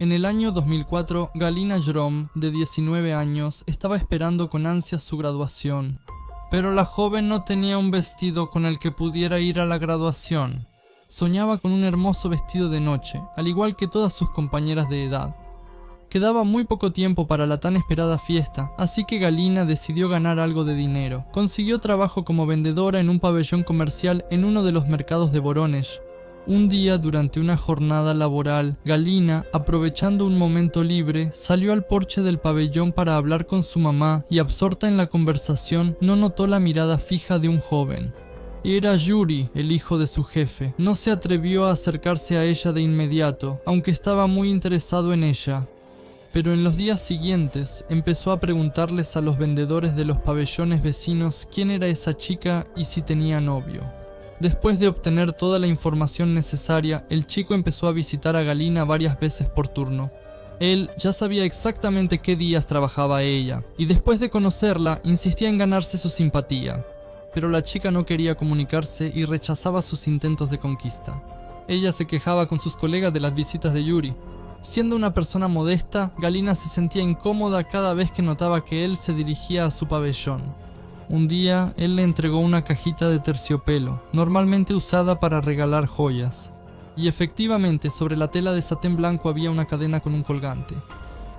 En el año 2004, Galina Jrom, de 19 años, estaba esperando con ansias su graduación. Pero la joven no tenía un vestido con el que pudiera ir a la graduación. Soñaba con un hermoso vestido de noche, al igual que todas sus compañeras de edad. Quedaba muy poco tiempo para la tan esperada fiesta, así que Galina decidió ganar algo de dinero. Consiguió trabajo como vendedora en un pabellón comercial en uno de los mercados de Vorónezh. Un día, durante una jornada laboral, Galina, aprovechando un momento libre, salió al porche del pabellón para hablar con su mamá y, absorta en la conversación, no notó la mirada fija de un joven. Era Yuri, el hijo de su jefe. No se atrevió a acercarse a ella de inmediato, aunque estaba muy interesado en ella. Pero en los días siguientes empezó a preguntarles a los vendedores de los pabellones vecinos quién era esa chica y si tenía novio. Después de obtener toda la información necesaria, el chico empezó a visitar a Galina varias veces por turno. Él ya sabía exactamente qué días trabajaba ella, y después de conocerla, insistía en ganarse su simpatía. Pero la chica no quería comunicarse y rechazaba sus intentos de conquista. Ella se quejaba con sus colegas de las visitas de Yuri. Siendo una persona modesta, Galina se sentía incómoda cada vez que notaba que él se dirigía a su pabellón. Un día, él le entregó una cajita de terciopelo, normalmente usada para regalar joyas. Y efectivamente, sobre la tela de satén blanco había una cadena con un colgante.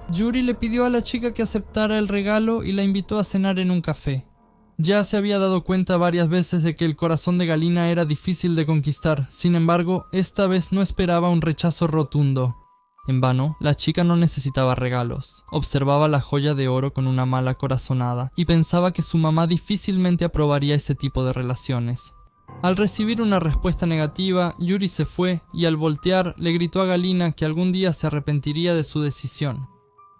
Yuri le pidió a la chica que aceptara el regalo y la invitó a cenar en un café. Ya se había dado cuenta varias veces de que el corazón de Galina era difícil de conquistar, sin embargo, esta vez no esperaba un rechazo rotundo. En vano, la chica no necesitaba regalos. Observaba la joya de oro con una mala corazonada y pensaba que su mamá difícilmente aprobaría ese tipo de relaciones. Al recibir una respuesta negativa, Yuri se fue y al voltear le gritó a Galina que algún día se arrepentiría de su decisión.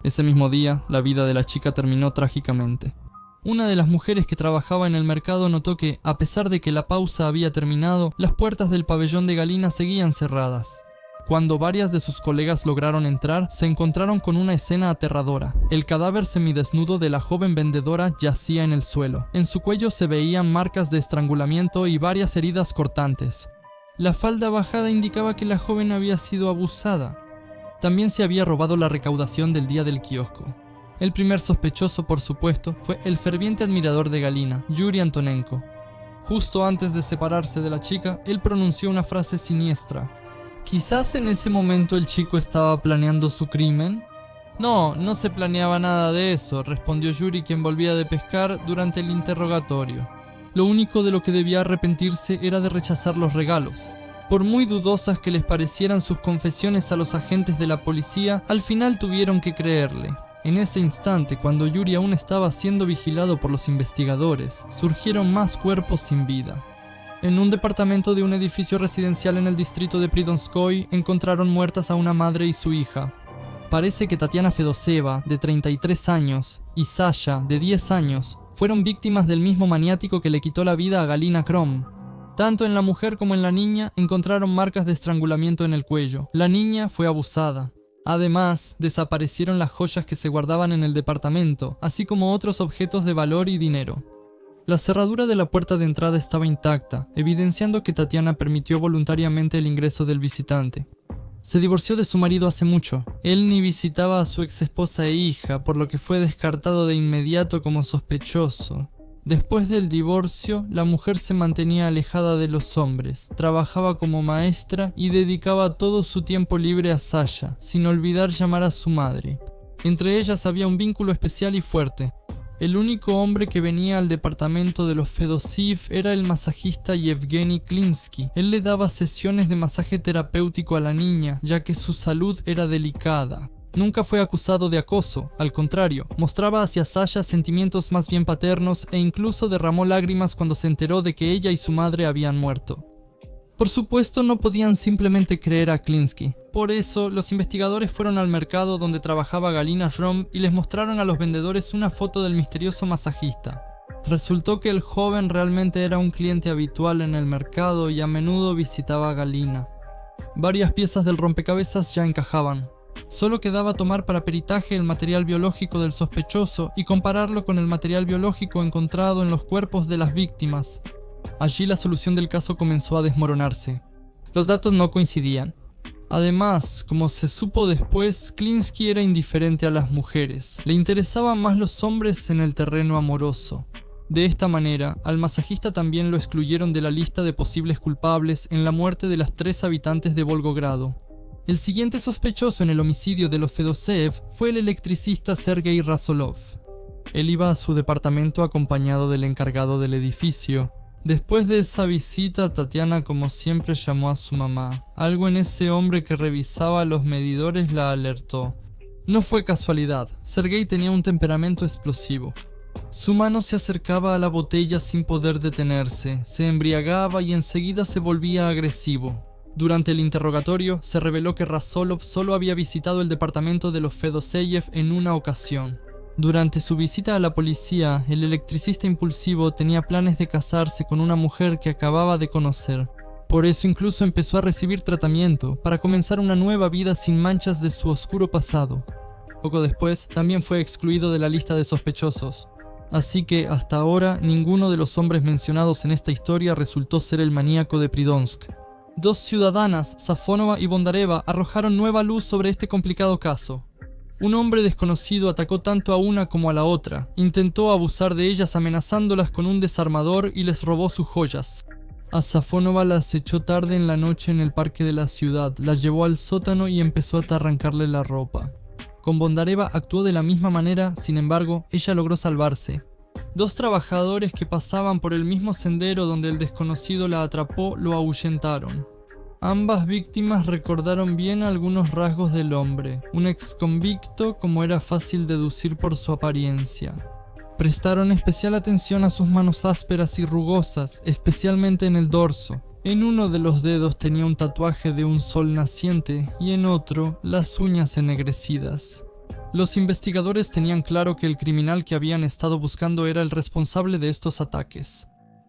Ese mismo día, la vida de la chica terminó trágicamente. Una de las mujeres que trabajaba en el mercado notó que, a pesar de que la pausa había terminado, las puertas del pabellón de Galina seguían cerradas. Cuando varias de sus colegas lograron entrar, se encontraron con una escena aterradora. El cadáver semidesnudo de la joven vendedora yacía en el suelo. En su cuello se veían marcas de estrangulamiento y varias heridas cortantes. La falda bajada indicaba que la joven había sido abusada. También se había robado la recaudación del día del kiosco. El primer sospechoso, por supuesto, fue el ferviente admirador de Galina, Yuri Antonenko. Justo antes de separarse de la chica, él pronunció una frase siniestra. ¿Quizás en ese momento el chico estaba planeando su crimen? No se planeaba nada de eso, respondió Yuri, quien volvía de pescar durante el interrogatorio. Lo único de lo que debía arrepentirse era de rechazar los regalos. Por muy dudosas que les parecieran sus confesiones a los agentes de la policía, al final tuvieron que creerle. En ese instante, cuando Yuri aún estaba siendo vigilado por los investigadores, surgieron más cuerpos sin vida. En un departamento de un edificio residencial en el distrito de Pridonskoy encontraron muertas a una madre y su hija. Parece que Tatiana Fedoseva, de 33 años, y Sasha, de 10 años, fueron víctimas del mismo maniático que le quitó la vida a Galina Jrom. Tanto en la mujer como en la niña encontraron marcas de estrangulamiento en el cuello. La niña fue abusada. Además, desaparecieron las joyas que se guardaban en el departamento, así como otros objetos de valor y dinero. La cerradura de la puerta de entrada estaba intacta, evidenciando que Tatiana permitió voluntariamente el ingreso del visitante. Se divorció de su marido hace mucho. Él ni visitaba a su ex esposa e hija, por lo que fue descartado de inmediato como sospechoso. Después del divorcio, la mujer se mantenía alejada de los hombres, trabajaba como maestra y dedicaba todo su tiempo libre a Sasha, sin olvidar llamar a su madre. Entre ellas había un vínculo especial y fuerte. El único hombre que venía al departamento de los Fedosiv era el masajista Yevgeny Klinsky. Él le daba sesiones de masaje terapéutico a la niña, ya que su salud era delicada. Nunca fue acusado de acoso, al contrario, mostraba hacia Sasha sentimientos más bien paternos e incluso derramó lágrimas cuando se enteró de que ella y su madre habían muerto. Por supuesto, no podían simplemente creer a Klinsky. Por eso, los investigadores fueron al mercado donde trabajaba Galina Jrom y les mostraron a los vendedores una foto del misterioso masajista. Resultó que el joven realmente era un cliente habitual en el mercado y a menudo visitaba a Galina. Varias piezas del rompecabezas ya encajaban. Solo quedaba tomar para peritaje el material biológico del sospechoso y compararlo con el material biológico encontrado en los cuerpos de las víctimas. Allí la solución del caso comenzó a desmoronarse. Los datos no coincidían. Además, como se supo después, Klinsky era indiferente a las mujeres. Le interesaban más los hombres en el terreno amoroso. De esta manera, al masajista también lo excluyeron de la lista de posibles culpables en la muerte de las 3 habitantes de Volgogrado. El siguiente sospechoso en el homicidio de los Fedoseev fue el electricista Sergei Rasolov. Él iba a su departamento acompañado del encargado del edificio. Después de esa visita, Tatiana como siempre llamó a su mamá. Algo en ese hombre que revisaba los medidores la alertó. No fue casualidad, Sergei tenía un temperamento explosivo. Su mano se acercaba a la botella sin poder detenerse, se embriagaba y enseguida se volvía agresivo. Durante el interrogatorio, se reveló que Rasolov solo había visitado el departamento de los Fedoseev en una ocasión. Durante su visita a la policía, el electricista impulsivo tenía planes de casarse con una mujer que acababa de conocer. Por eso incluso empezó a recibir tratamiento, para comenzar una nueva vida sin manchas de su oscuro pasado. Poco después, también fue excluido de la lista de sospechosos. Así que, hasta ahora, ninguno de los hombres mencionados en esta historia resultó ser el maníaco de Pridonsk. 2 ciudadanas, Safonova y Bondareva, arrojaron nueva luz sobre este complicado caso. Un hombre desconocido atacó tanto a una como a la otra, intentó abusar de ellas amenazándolas con un desarmador y les robó sus joyas. A Safonova la acechó tarde en la noche en el parque de la ciudad, la llevó al sótano y empezó a arrancarle la ropa. Con Bondareva actuó de la misma manera, sin embargo, ella logró salvarse. 2 trabajadores que pasaban por el mismo sendero donde el desconocido la atrapó lo ahuyentaron. Ambas víctimas recordaron bien algunos rasgos del hombre, un exconvicto como era fácil deducir por su apariencia. Prestaron especial atención a sus manos ásperas y rugosas, especialmente en el dorso. En uno de los dedos tenía un tatuaje de un sol naciente y en otro las uñas ennegrecidas. Los investigadores tenían claro que el criminal que habían estado buscando era el responsable de estos ataques.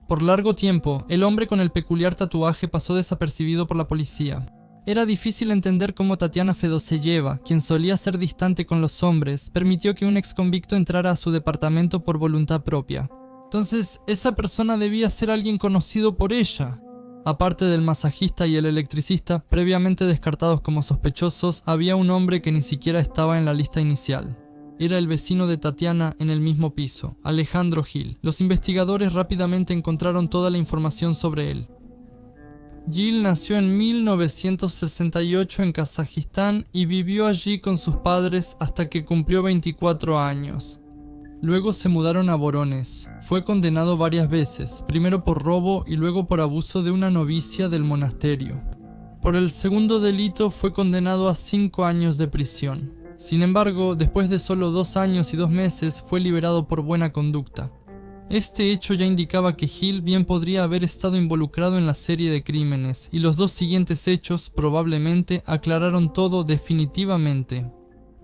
Por largo tiempo, el hombre con el peculiar tatuaje pasó desapercibido por la policía. Era difícil entender cómo Tatiana Fedoseyeva, quien solía ser distante con los hombres, permitió que un exconvicto entrara a su departamento por voluntad propia. Entonces, esa persona debía ser alguien conocido por ella. Aparte del masajista y el electricista, previamente descartados como sospechosos, había un hombre que ni siquiera estaba en la lista inicial. Era el vecino de Tatiana en el mismo piso, Alejandro Gil. Los investigadores rápidamente encontraron toda la información sobre él. Gil nació en 1968 en Kazajistán y vivió allí con sus padres hasta que cumplió 24 años. Luego se mudaron a Voronezh. Fue condenado varias veces, primero por robo y luego por abuso de una novicia del monasterio. Por el segundo delito fue condenado a 5 años de prisión. Sin embargo, después de solo 2 años y 2 meses fue liberado por buena conducta. Este hecho ya indicaba que Gil bien podría haber estado involucrado en la serie de crímenes, y los 2 siguientes hechos probablemente aclararon todo definitivamente.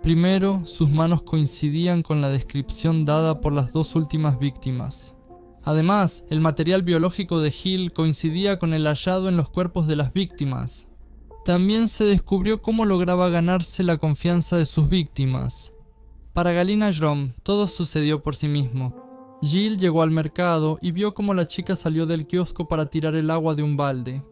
Primero, sus manos coincidían con la descripción dada por las 2 últimas víctimas. Además, el material biológico de Gil coincidía con el hallado en los cuerpos de las víctimas. También se descubrió cómo lograba ganarse la confianza de sus víctimas. Para Galina Jrom, todo sucedió por sí mismo. Gil llegó al mercado y vio cómo la chica salió del kiosco para tirar el agua de un balde.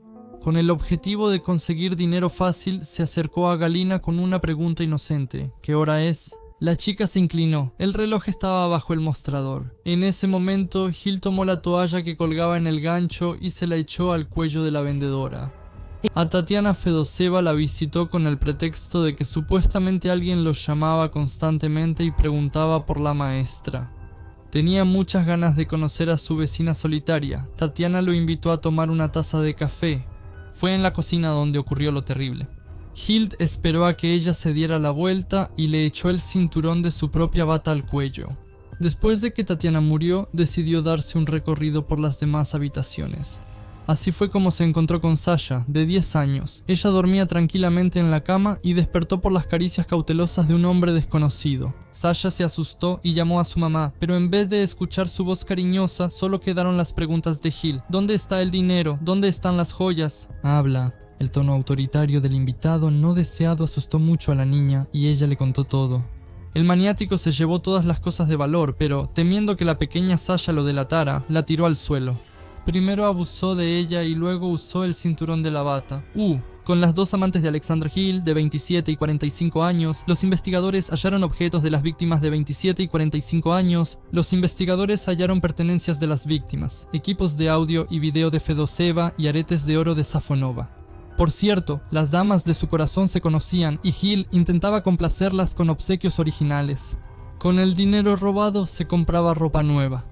Con el objetivo de conseguir dinero fácil, se acercó a Galina con una pregunta inocente: ¿qué hora es? La chica se inclinó. El reloj estaba bajo el mostrador. En ese momento, Gil tomó la toalla que colgaba en el gancho y se la echó al cuello de la vendedora. A Tatiana Fedoseva la visitó con el pretexto de que supuestamente alguien los llamaba constantemente y preguntaba por la maestra. Tenía muchas ganas de conocer a su vecina solitaria. Tatiana lo invitó a tomar una taza de café. Fue en la cocina donde ocurrió lo terrible. Hild esperó a que ella se diera la vuelta y le echó el cinturón de su propia bata al cuello. Después de que Tatiana murió, decidió darse un recorrido por las demás habitaciones. Así fue como se encontró con Sasha, de 10 años. Ella dormía tranquilamente en la cama y despertó por las caricias cautelosas de un hombre desconocido. Sasha se asustó y llamó a su mamá, pero en vez de escuchar su voz cariñosa, solo quedaron las preguntas de Gil. ¿Dónde está el dinero? ¿Dónde están las joyas? Habla. El tono autoritario del invitado no deseado asustó mucho a la niña y ella le contó todo. El maniático se llevó todas las cosas de valor, pero temiendo que la pequeña Sasha lo delatara, la tiró al suelo. Primero abusó de ella y luego usó el cinturón de la bata. Con las dos amantes de Alexander Hill, de 27 y 45 años, los investigadores hallaron objetos de las víctimas de 27 y 45 años. Los investigadores hallaron pertenencias de las víctimas, equipos de audio y video de Fedoseva y aretes de oro de Safonova. Por cierto, las damas de su corazón se conocían y Hill intentaba complacerlas con obsequios originales. Con el dinero robado se compraba ropa nueva.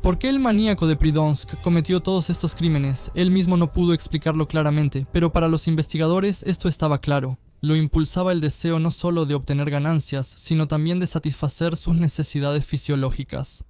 ¿Por qué el maníaco de Pridonsk cometió todos estos crímenes? Él mismo no pudo explicarlo claramente, pero para los investigadores esto estaba claro. Lo impulsaba el deseo no solo de obtener ganancias, sino también de satisfacer sus necesidades fisiológicas.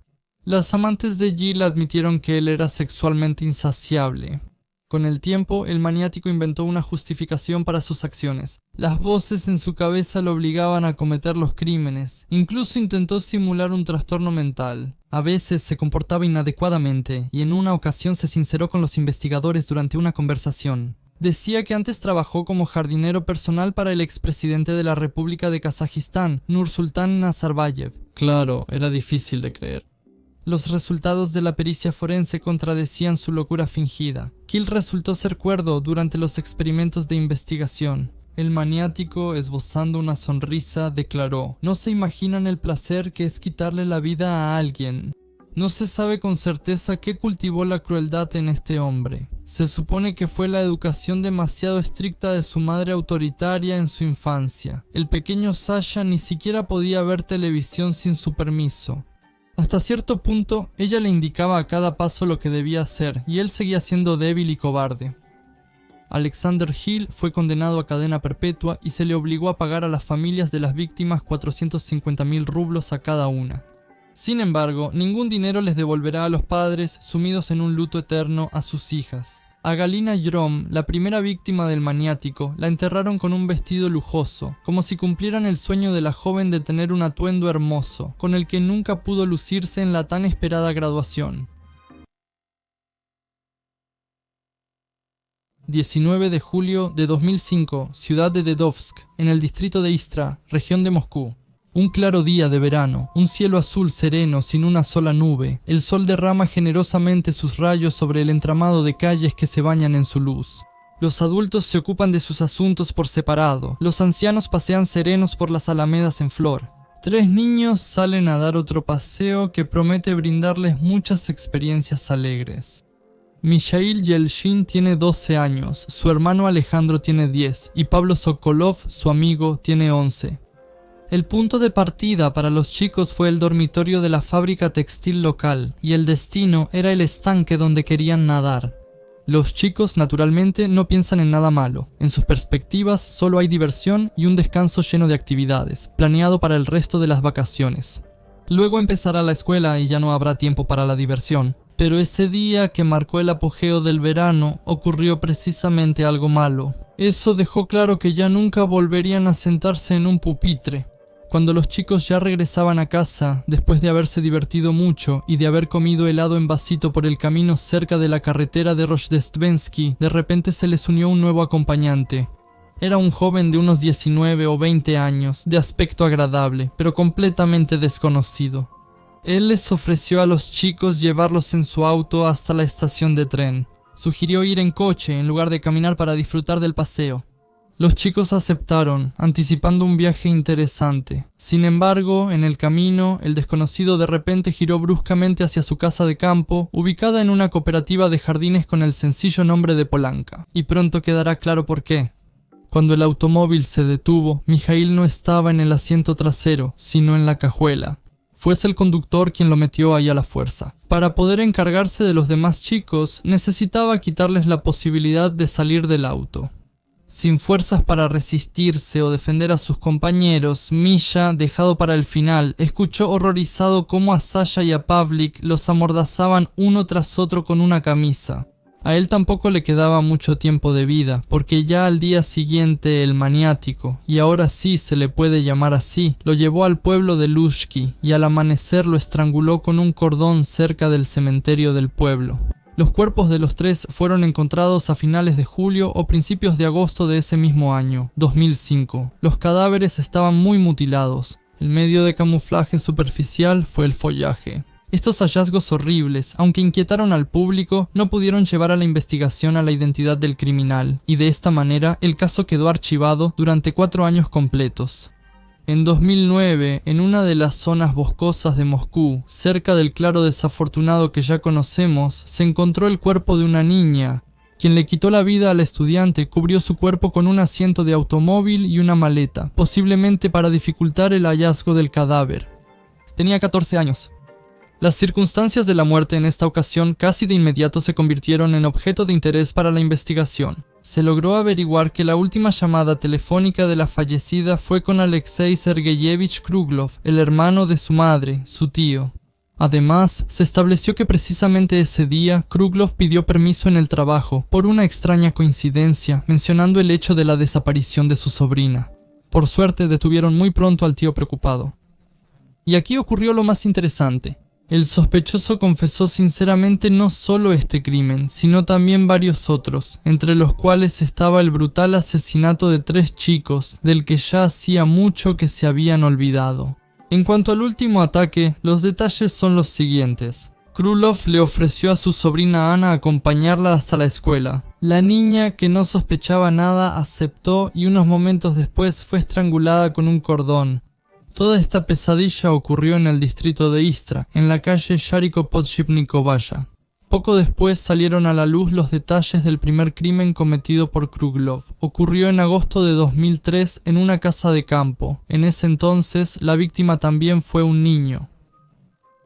Las amantes de Gill admitieron que él era sexualmente insaciable. Con el tiempo, el maniático inventó una justificación para sus acciones. Las voces en su cabeza lo obligaban a cometer los crímenes. Incluso intentó simular un trastorno mental. A veces se comportaba inadecuadamente y en una ocasión se sinceró con los investigadores durante una conversación. Decía que antes trabajó como jardinero personal para el expresidente de la República de Kazajistán, Nursultán Nazarbayev. Claro, era difícil de creer. Los resultados de la pericia forense contradecían su locura fingida. Hill resultó ser cuerdo durante los experimentos de investigación. El maniático, esbozando una sonrisa, declaró: "No se imaginan el placer que es quitarle la vida a alguien. No se sabe con certeza qué cultivó la crueldad en este hombre. Se supone que fue la educación demasiado estricta de su madre autoritaria en su infancia. El pequeño Sasha ni siquiera podía ver televisión sin su permiso. Hasta cierto punto, ella le indicaba a cada paso lo que debía hacer, y él seguía siendo débil y cobarde". Alexander Hill fue condenado a cadena perpetua y se le obligó a pagar a las familias de las víctimas 450.000 rublos a cada una. Sin embargo, ningún dinero les devolverá a los padres, sumidos en un luto eterno, a sus hijas. A Galina Jrom, la primera víctima del maniático, la enterraron con un vestido lujoso, como si cumplieran el sueño de la joven de tener un atuendo hermoso, con el que nunca pudo lucirse en la tan esperada graduación. 19 de julio de 2005, ciudad de Dedovsk, en el distrito de Istra, región de Moscú. Un claro día de verano, un cielo azul sereno sin una sola nube. El sol derrama generosamente sus rayos sobre el entramado de calles que se bañan en su luz. Los adultos se ocupan de sus asuntos por separado. Los ancianos pasean serenos por las alamedas en flor. 3 niños salen a dar otro paseo que promete brindarles muchas experiencias alegres. Mijail Yelchin tiene 12 años, su hermano Alejandro tiene 10 y Pablo Sokolov, su amigo, tiene 11. El punto de partida para los chicos fue el dormitorio de la fábrica textil local, y el destino era el estanque donde querían nadar. Los chicos, naturalmente, no piensan en nada malo. En sus perspectivas solo hay diversión y un descanso lleno de actividades, planeado para el resto de las vacaciones. Luego empezará la escuela y ya no habrá tiempo para la diversión. Pero ese día que marcó el apogeo del verano, ocurrió precisamente algo malo. Eso dejó claro que ya nunca volverían a sentarse en un pupitre. Cuando los chicos ya regresaban a casa, después de haberse divertido mucho y de haber comido helado en vasito por el camino cerca de la carretera de Rozhdestvensky, de repente se les unió un nuevo acompañante. Era un joven de unos 19 o 20 años, de aspecto agradable, pero completamente desconocido. Él les ofreció a los chicos llevarlos en su auto hasta la estación de tren. Sugirió ir en coche en lugar de caminar para disfrutar del paseo. Los chicos aceptaron, anticipando un viaje interesante. Sin embargo, en el camino, el desconocido de repente giró bruscamente hacia su casa de campo, ubicada en una cooperativa de jardines con el sencillo nombre de Polanka. Y pronto quedará claro por qué. Cuando el automóvil se detuvo, Mijail no estaba en el asiento trasero, sino en la cajuela. Fuese el conductor quien lo metió ahí a la fuerza. Para poder encargarse de los demás chicos, necesitaba quitarles la posibilidad de salir del auto. Sin fuerzas para resistirse o defender a sus compañeros, Misha, dejado para el final, escuchó horrorizado cómo a Sasha y a Pavlik los amordazaban uno tras otro con una camisa. A él tampoco le quedaba mucho tiempo de vida, porque ya al día siguiente el maniático, y ahora sí se le puede llamar así, lo llevó al pueblo de Lushki y al amanecer lo estranguló con un cordón cerca del cementerio del pueblo. Los cuerpos de los 3 fueron encontrados a finales de julio o principios de agosto de ese mismo año, 2005. Los cadáveres estaban muy mutilados. El medio de camuflaje superficial fue el follaje. Estos hallazgos horribles, aunque inquietaron al público, no pudieron llevar a la investigación a la identidad del criminal, y de esta manera el caso quedó archivado durante 4 años completos. En 2009, en una de las zonas boscosas de Moscú, cerca del claro desafortunado que ya conocemos, se encontró el cuerpo de una niña. Quien le quitó la vida al estudiante cubrió su cuerpo con un asiento de automóvil y una maleta, posiblemente para dificultar el hallazgo del cadáver. Tenía 14 años. Las circunstancias de la muerte en esta ocasión casi de inmediato se convirtieron en objeto de interés para la investigación. Se logró averiguar que la última llamada telefónica de la fallecida fue con Alexei Sergeyevich Kruglov, el hermano de su madre, su tío. Además, se estableció que precisamente ese día Kruglov pidió permiso en el trabajo, por una extraña coincidencia, mencionando el hecho de la desaparición de su sobrina. Por suerte detuvieron muy pronto al tío preocupado. Y aquí ocurrió lo más interesante. El sospechoso confesó sinceramente no solo este crimen, sino también varios otros, entre los cuales estaba el brutal asesinato de 3 chicos, del que ya hacía mucho que se habían olvidado. En cuanto al último ataque, los detalles son los siguientes. Krylov le ofreció a su sobrina Ana acompañarla hasta la escuela. La niña, que no sospechaba nada, aceptó y unos momentos después fue estrangulada con un cordón. Toda esta pesadilla ocurrió en el distrito de Istra, en la calle Yariko-Podshipnikovaya. Poco después salieron a la luz los detalles del primer crimen cometido por Kruglov. Ocurrió en agosto de 2003 en una casa de campo. En ese entonces, la víctima también fue un niño.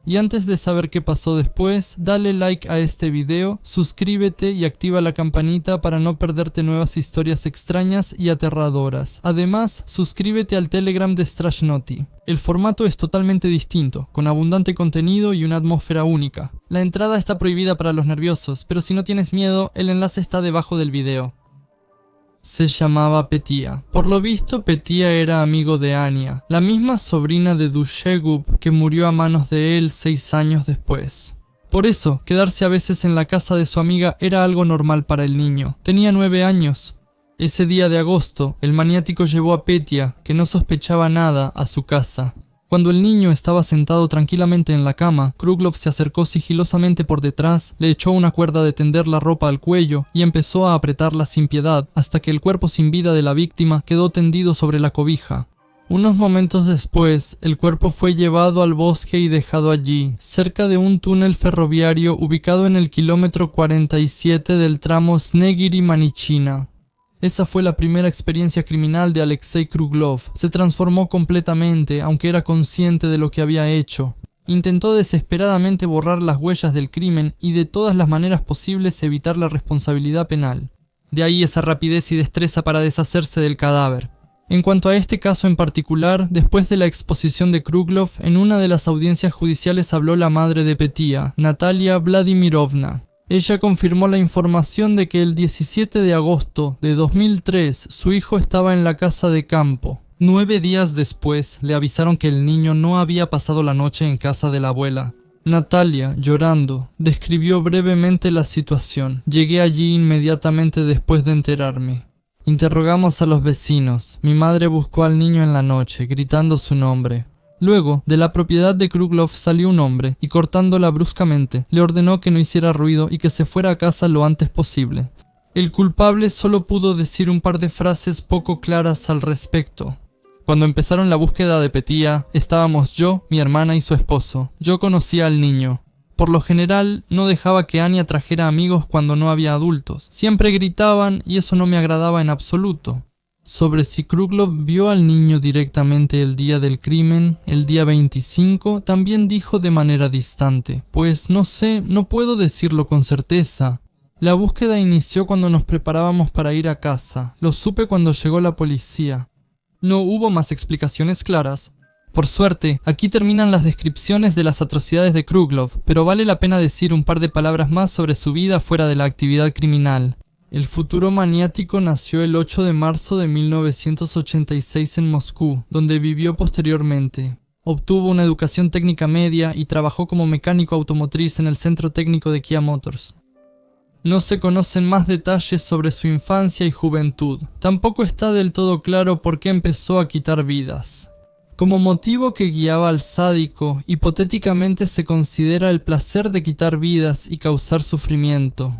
Y antes de saber qué pasó después, dale like a este video, suscríbete y activa la campanita para no perderte nuevas historias extrañas y aterradoras. Además, suscríbete al Telegram de Strashnoti. El formato es totalmente distinto, con abundante contenido y una atmósfera única. La entrada está prohibida para los nerviosos, pero si no tienes miedo, el enlace está debajo del video. Se llamaba Petia. Por lo visto, Petia era amigo de Ania, la misma sobrina de Dushegub que murió a manos de él 6 años después. Por eso, quedarse a veces en la casa de su amiga era algo normal para el niño. Tenía 9 años. Ese día de agosto, el maniático llevó a Petia, que no sospechaba nada, a su casa. Cuando el niño estaba sentado tranquilamente en la cama, Kruglov se acercó sigilosamente por detrás, le echó una cuerda de tender la ropa al cuello y empezó a apretarla sin piedad hasta que el cuerpo sin vida de la víctima quedó tendido sobre la cobija. Unos momentos después, el cuerpo fue llevado al bosque y dejado allí, cerca de un túnel ferroviario ubicado en el kilómetro 47 del tramo Snegiri-Manichina. Esa fue la primera experiencia criminal de Alexei Kruglov. Se transformó completamente, aunque era consciente de lo que había hecho. Intentó desesperadamente borrar las huellas del crimen y de todas las maneras posibles evitar la responsabilidad penal. De ahí esa rapidez y destreza para deshacerse del cadáver. En cuanto a este caso en particular, después de la exposición de Kruglov, en una de las audiencias judiciales habló la madre de Petia, Natalia Vladimirovna. Ella confirmó la información de que el 17 de agosto de 2003 su hijo estaba en la casa de campo. 9 días después le avisaron que el niño no había pasado la noche en casa de la abuela. Natalia, llorando, describió brevemente la situación. Llegué allí inmediatamente después de enterarme. Interrogamos a los vecinos. Mi madre buscó al niño en la noche, gritando su nombre. Luego, de la propiedad de Kruglov salió un hombre y cortándola bruscamente, le ordenó que no hiciera ruido y que se fuera a casa lo antes posible. El culpable solo pudo decir un par de frases poco claras al respecto. Cuando empezaron la búsqueda de Petia, estábamos yo, mi hermana y su esposo. Yo conocía al niño. Por lo general, no dejaba que Ania trajera amigos cuando no había adultos. Siempre gritaban y eso no me agradaba en absoluto. Sobre si Kruglov vio al niño directamente el día del crimen, el día 25, también dijo de manera distante. Pues no sé, no puedo decirlo con certeza. La búsqueda inició cuando nos preparábamos para ir a casa. Lo supe cuando llegó la policía. No hubo más explicaciones claras. Por suerte, aquí terminan las descripciones de las atrocidades de Kruglov, pero vale la pena decir un par de palabras más sobre su vida fuera de la actividad criminal. El futuro maniático nació el 8 de marzo de 1986 en Moscú, donde vivió posteriormente. Obtuvo una educación técnica media y trabajó como mecánico automotriz en el centro técnico de Kia Motors. No se conocen más detalles sobre su infancia y juventud. Tampoco está del todo claro por qué empezó a quitar vidas. Como motivo que guiaba al sádico, hipotéticamente se considera el placer de quitar vidas y causar sufrimiento.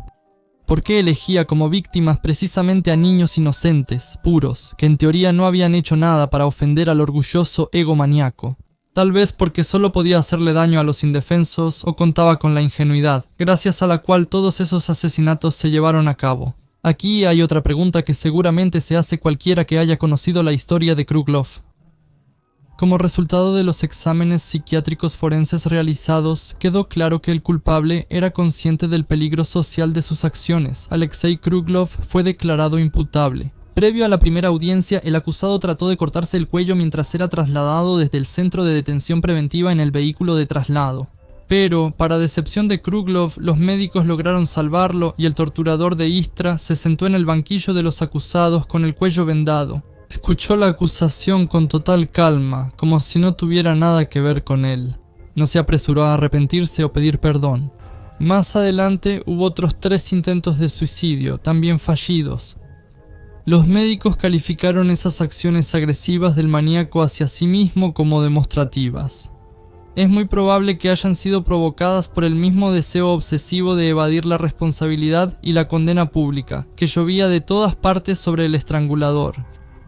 ¿Por qué elegía como víctimas precisamente a niños inocentes, puros, que en teoría no habían hecho nada para ofender al orgulloso ego maníaco? Tal vez porque solo podía hacerle daño a los indefensos o contaba con la ingenuidad, gracias a la cual todos esos asesinatos se llevaron a cabo. Aquí hay otra pregunta que seguramente se hace cualquiera que haya conocido la historia de Kruglov. Como resultado de los exámenes psiquiátricos forenses realizados, quedó claro que el culpable era consciente del peligro social de sus acciones. Alexei Kruglov fue declarado imputable. Previo a la primera audiencia, el acusado trató de cortarse el cuello mientras era trasladado desde el centro de detención preventiva en el vehículo de traslado. Pero, para decepción de Kruglov, los médicos lograron salvarlo y el torturador de Istra se sentó en el banquillo de los acusados con el cuello vendado. Escuchó la acusación con total calma, como si no tuviera nada que ver con él. No se apresuró a arrepentirse o pedir perdón. Más adelante hubo otros 3 intentos de suicidio, también fallidos. Los médicos calificaron esas acciones agresivas del maníaco hacia sí mismo como demostrativas. Es muy probable que hayan sido provocadas por el mismo deseo obsesivo de evadir la responsabilidad y la condena pública, que llovía de todas partes sobre el estrangulador.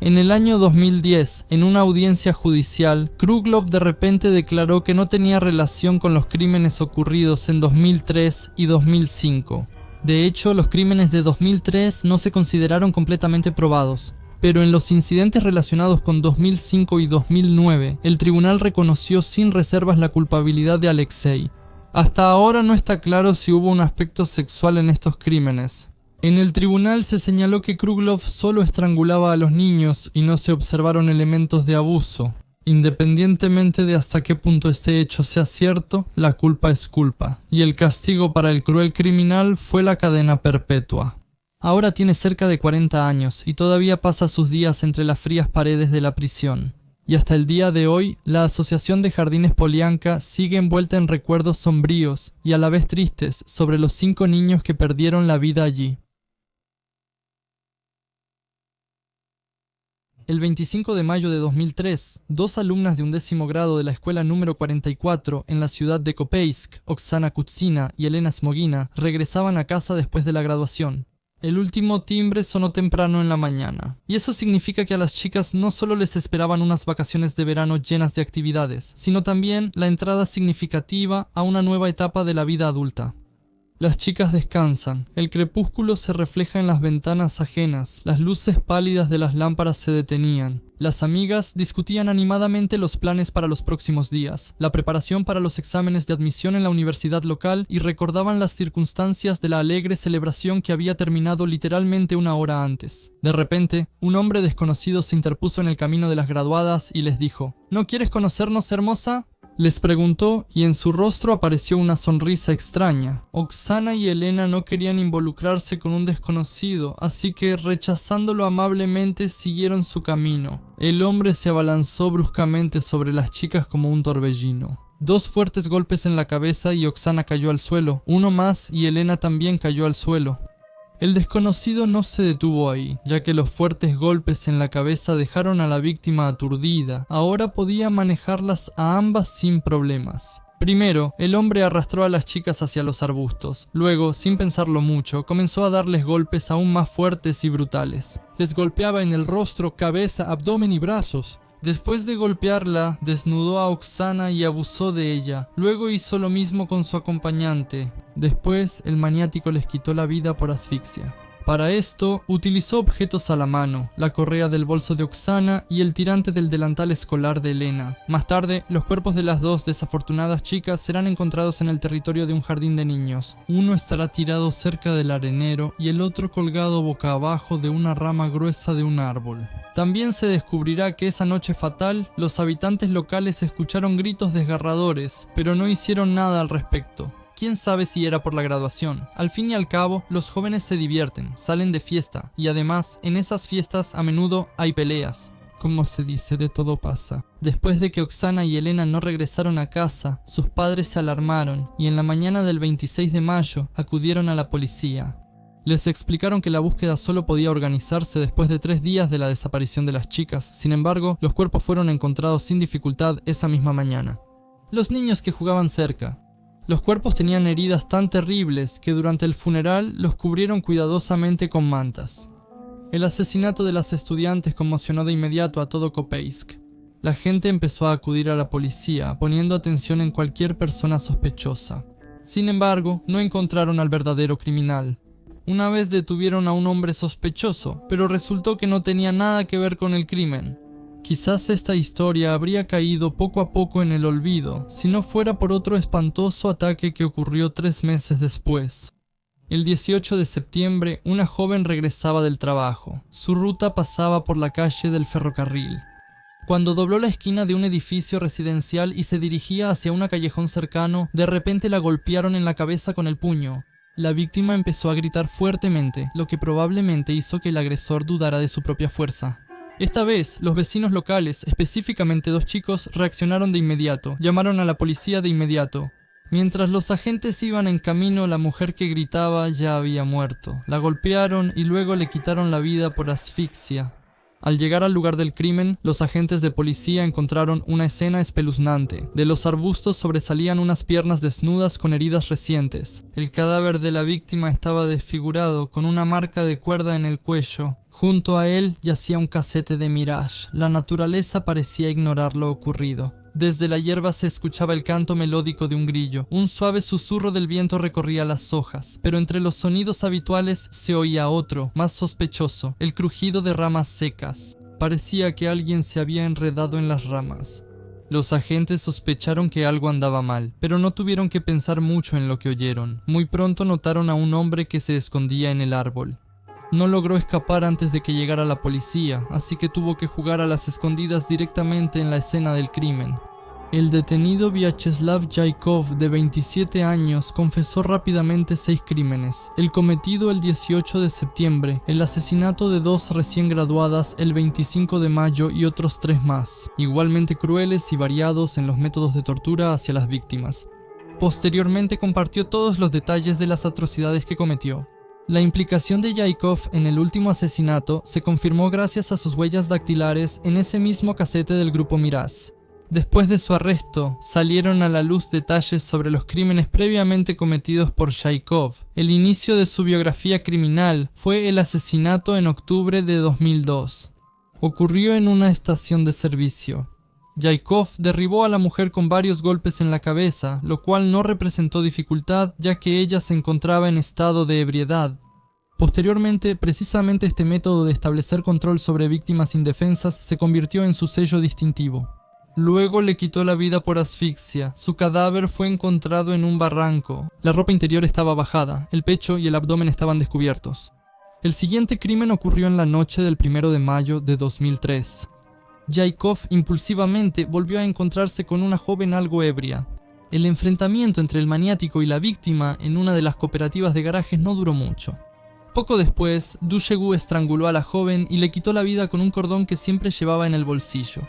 En el año 2010, en una audiencia judicial, Kruglov de repente declaró que no tenía relación con los crímenes ocurridos en 2003 y 2005. De hecho, los crímenes de 2003 no se consideraron completamente probados, pero en los incidentes relacionados con 2005 y 2009, el tribunal reconoció sin reservas la culpabilidad de Alexei. Hasta ahora no está claro si hubo un aspecto sexual en estos crímenes. En el tribunal se señaló que Kruglov solo estrangulaba a los niños y no se observaron elementos de abuso. Independientemente de hasta qué punto este hecho sea cierto, la culpa es culpa, y el castigo para el cruel criminal fue la cadena perpetua. Ahora tiene cerca de 40 años y todavía pasa sus días entre las frías paredes de la prisión. Y hasta el día de hoy, la Asociación de Jardines Polianka sigue envuelta en recuerdos sombríos y a la vez tristes sobre los 5 niños que perdieron la vida allí. El 25 de mayo de 2003, 2 alumnas de 11º grado de la escuela número 44 en la ciudad de Kopeisk, Oksana Kutsina y Elena Smogina, regresaban a casa después de la graduación. El último timbre sonó temprano en la mañana, y eso significa que a las chicas no solo les esperaban unas vacaciones de verano llenas de actividades, sino también la entrada significativa a una nueva etapa de la vida adulta. Las chicas descansan, el crepúsculo se refleja en las ventanas ajenas, las luces pálidas de las lámparas se detenían. Las amigas discutían animadamente los planes para los próximos días, la preparación para los exámenes de admisión en la universidad local y recordaban las circunstancias de la alegre celebración que había terminado literalmente una hora antes. De repente, un hombre desconocido se interpuso en el camino de las graduadas y les dijo: ¿No quieres conocernos, hermosa? Les preguntó y en su rostro apareció una sonrisa extraña. Oksana y Elena no querían involucrarse con un desconocido, así que rechazándolo amablemente siguieron su camino. El hombre se abalanzó bruscamente sobre las chicas como un torbellino. 2 fuertes golpes en la cabeza y Oksana cayó al suelo. Uno más y Elena también cayó al suelo. El desconocido no se detuvo ahí, ya que los fuertes golpes en la cabeza dejaron a la víctima aturdida. Ahora podía manejarlas a ambas sin problemas. Primero, el hombre arrastró a las chicas hacia los arbustos. Luego, sin pensarlo mucho, comenzó a darles golpes aún más fuertes y brutales. Les golpeaba en el rostro, cabeza, abdomen y brazos. Después de golpearla, desnudó a Oksana y abusó de ella. Luego hizo lo mismo con su acompañante. Después, el maniático les quitó la vida por asfixia. Para esto, utilizó objetos a la mano, la correa del bolso de Oksana y el tirante del delantal escolar de Elena. Más tarde, los cuerpos de las 2 desafortunadas chicas serán encontrados en el territorio de un jardín de niños. Uno estará tirado cerca del arenero y el otro colgado boca abajo de una rama gruesa de un árbol. También se descubrirá que esa noche fatal, los habitantes locales escucharon gritos desgarradores, pero no hicieron nada al respecto. Quién sabe si era por la graduación. Al fin y al cabo, los jóvenes se divierten, salen de fiesta, y además, en esas fiestas a menudo hay peleas. Como se dice, de todo pasa. Después de que Oksana y Elena no regresaron a casa, sus padres se alarmaron, y en la mañana del 26 de mayo acudieron a la policía. Les explicaron que la búsqueda solo podía organizarse después de 3 días de la desaparición de las chicas. Sin embargo, los cuerpos fueron encontrados sin dificultad esa misma mañana. Los niños que jugaban cerca. Los cuerpos tenían heridas tan terribles que durante el funeral los cubrieron cuidadosamente con mantas. El asesinato de las estudiantes conmocionó de inmediato a todo Kopeisk. La gente empezó a acudir a la policía, poniendo atención en cualquier persona sospechosa. Sin embargo, no encontraron al verdadero criminal. Una vez detuvieron a un hombre sospechoso, pero resultó que no tenía nada que ver con el crimen. Quizás esta historia habría caído poco a poco en el olvido, si no fuera por otro espantoso ataque que ocurrió 3 meses después. El 18 de septiembre, una joven regresaba del trabajo. Su ruta pasaba por la calle del ferrocarril. Cuando dobló la esquina de un edificio residencial y se dirigía hacia un callejón cercano, de repente la golpearon en la cabeza con el puño. La víctima empezó a gritar fuertemente, lo que probablemente hizo que el agresor dudara de su propia fuerza. Esta vez, los vecinos locales, específicamente 2 chicos, reaccionaron de inmediato, llamaron a la policía de inmediato. Mientras los agentes iban en camino, la mujer que gritaba ya había muerto. La golpearon y luego le quitaron la vida por asfixia. Al llegar al lugar del crimen, los agentes de policía encontraron una escena espeluznante. De los arbustos sobresalían unas piernas desnudas con heridas recientes. El cadáver de la víctima estaba desfigurado, con una marca de cuerda en el cuello. Junto a él yacía un casete de Mirage. La naturaleza parecía ignorar lo ocurrido. Desde la hierba se escuchaba el canto melódico de un grillo. Un suave susurro del viento recorría las hojas, pero entre los sonidos habituales se oía otro, más sospechoso, el crujido de ramas secas. Parecía que alguien se había enredado en las ramas. Los agentes sospecharon que algo andaba mal, pero no tuvieron que pensar mucho en lo que oyeron. Muy pronto notaron a un hombre que se escondía en el árbol. No logró escapar antes de que llegara la policía, así que tuvo que jugar a las escondidas directamente en la escena del crimen. El detenido Vyacheslav Yaikov, de 27 años, confesó rápidamente 6 crímenes: el cometido el 18 de septiembre, el asesinato de 2 recién graduadas el 25 de mayo y otros 3 más, igualmente crueles y variados en los métodos de tortura hacia las víctimas. Posteriormente compartió todos los detalles de las atrocidades que cometió. La implicación de Yaikov en el último asesinato se confirmó gracias a sus huellas dactilares en ese mismo casete del grupo Mirage. Después de su arresto, salieron a la luz detalles sobre los crímenes previamente cometidos por Yaikov. El inicio de su biografía criminal fue el asesinato en octubre de 2002. Ocurrió en una estación de servicio. Yaikov derribó a la mujer con varios golpes en la cabeza, lo cual no representó dificultad ya que ella se encontraba en estado de ebriedad. Posteriormente, precisamente este método de establecer control sobre víctimas indefensas se convirtió en su sello distintivo. Luego le quitó la vida por asfixia. Su cadáver fue encontrado en un barranco. La ropa interior estaba bajada, el pecho y el abdomen estaban descubiertos. El siguiente crimen ocurrió en la noche del 1 de mayo de 2003. Yaikov impulsivamente volvió a encontrarse con una joven algo ebria. El enfrentamiento entre el maniático y la víctima en una de las cooperativas de garajes no duró mucho. Poco después, Dushegu estranguló a la joven y le quitó la vida con un cordón que siempre llevaba en el bolsillo.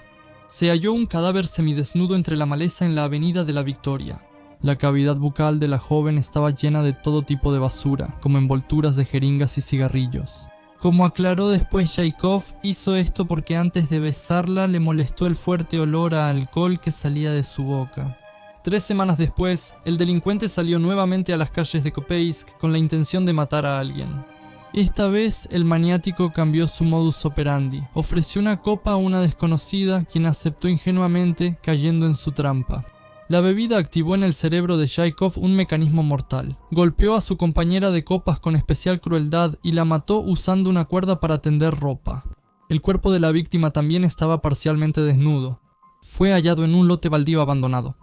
Se halló un cadáver semidesnudo entre la maleza en la avenida de la Victoria. La cavidad bucal de la joven estaba llena de todo tipo de basura, como envolturas de jeringas y cigarrillos. Como aclaró después Yaikov, hizo esto porque antes de besarla le molestó el fuerte olor a alcohol que salía de su boca. 3 semanas después, el delincuente salió nuevamente a las calles de Kopeisk con la intención de matar a alguien. Esta vez, el maniático cambió su modus operandi. Ofreció una copa a una desconocida, quien aceptó ingenuamente, cayendo en su trampa. La bebida activó en el cerebro de Yaikov un mecanismo mortal. Golpeó a su compañera de copas con especial crueldad y la mató usando una cuerda para tender ropa. El cuerpo de la víctima también estaba parcialmente desnudo. Fue hallado en un lote baldío abandonado.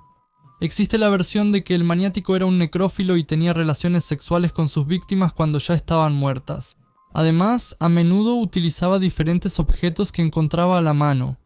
Existe la versión de que el maniático era un necrófilo y tenía relaciones sexuales con sus víctimas cuando ya estaban muertas. Además, a menudo utilizaba diferentes objetos que encontraba a la mano.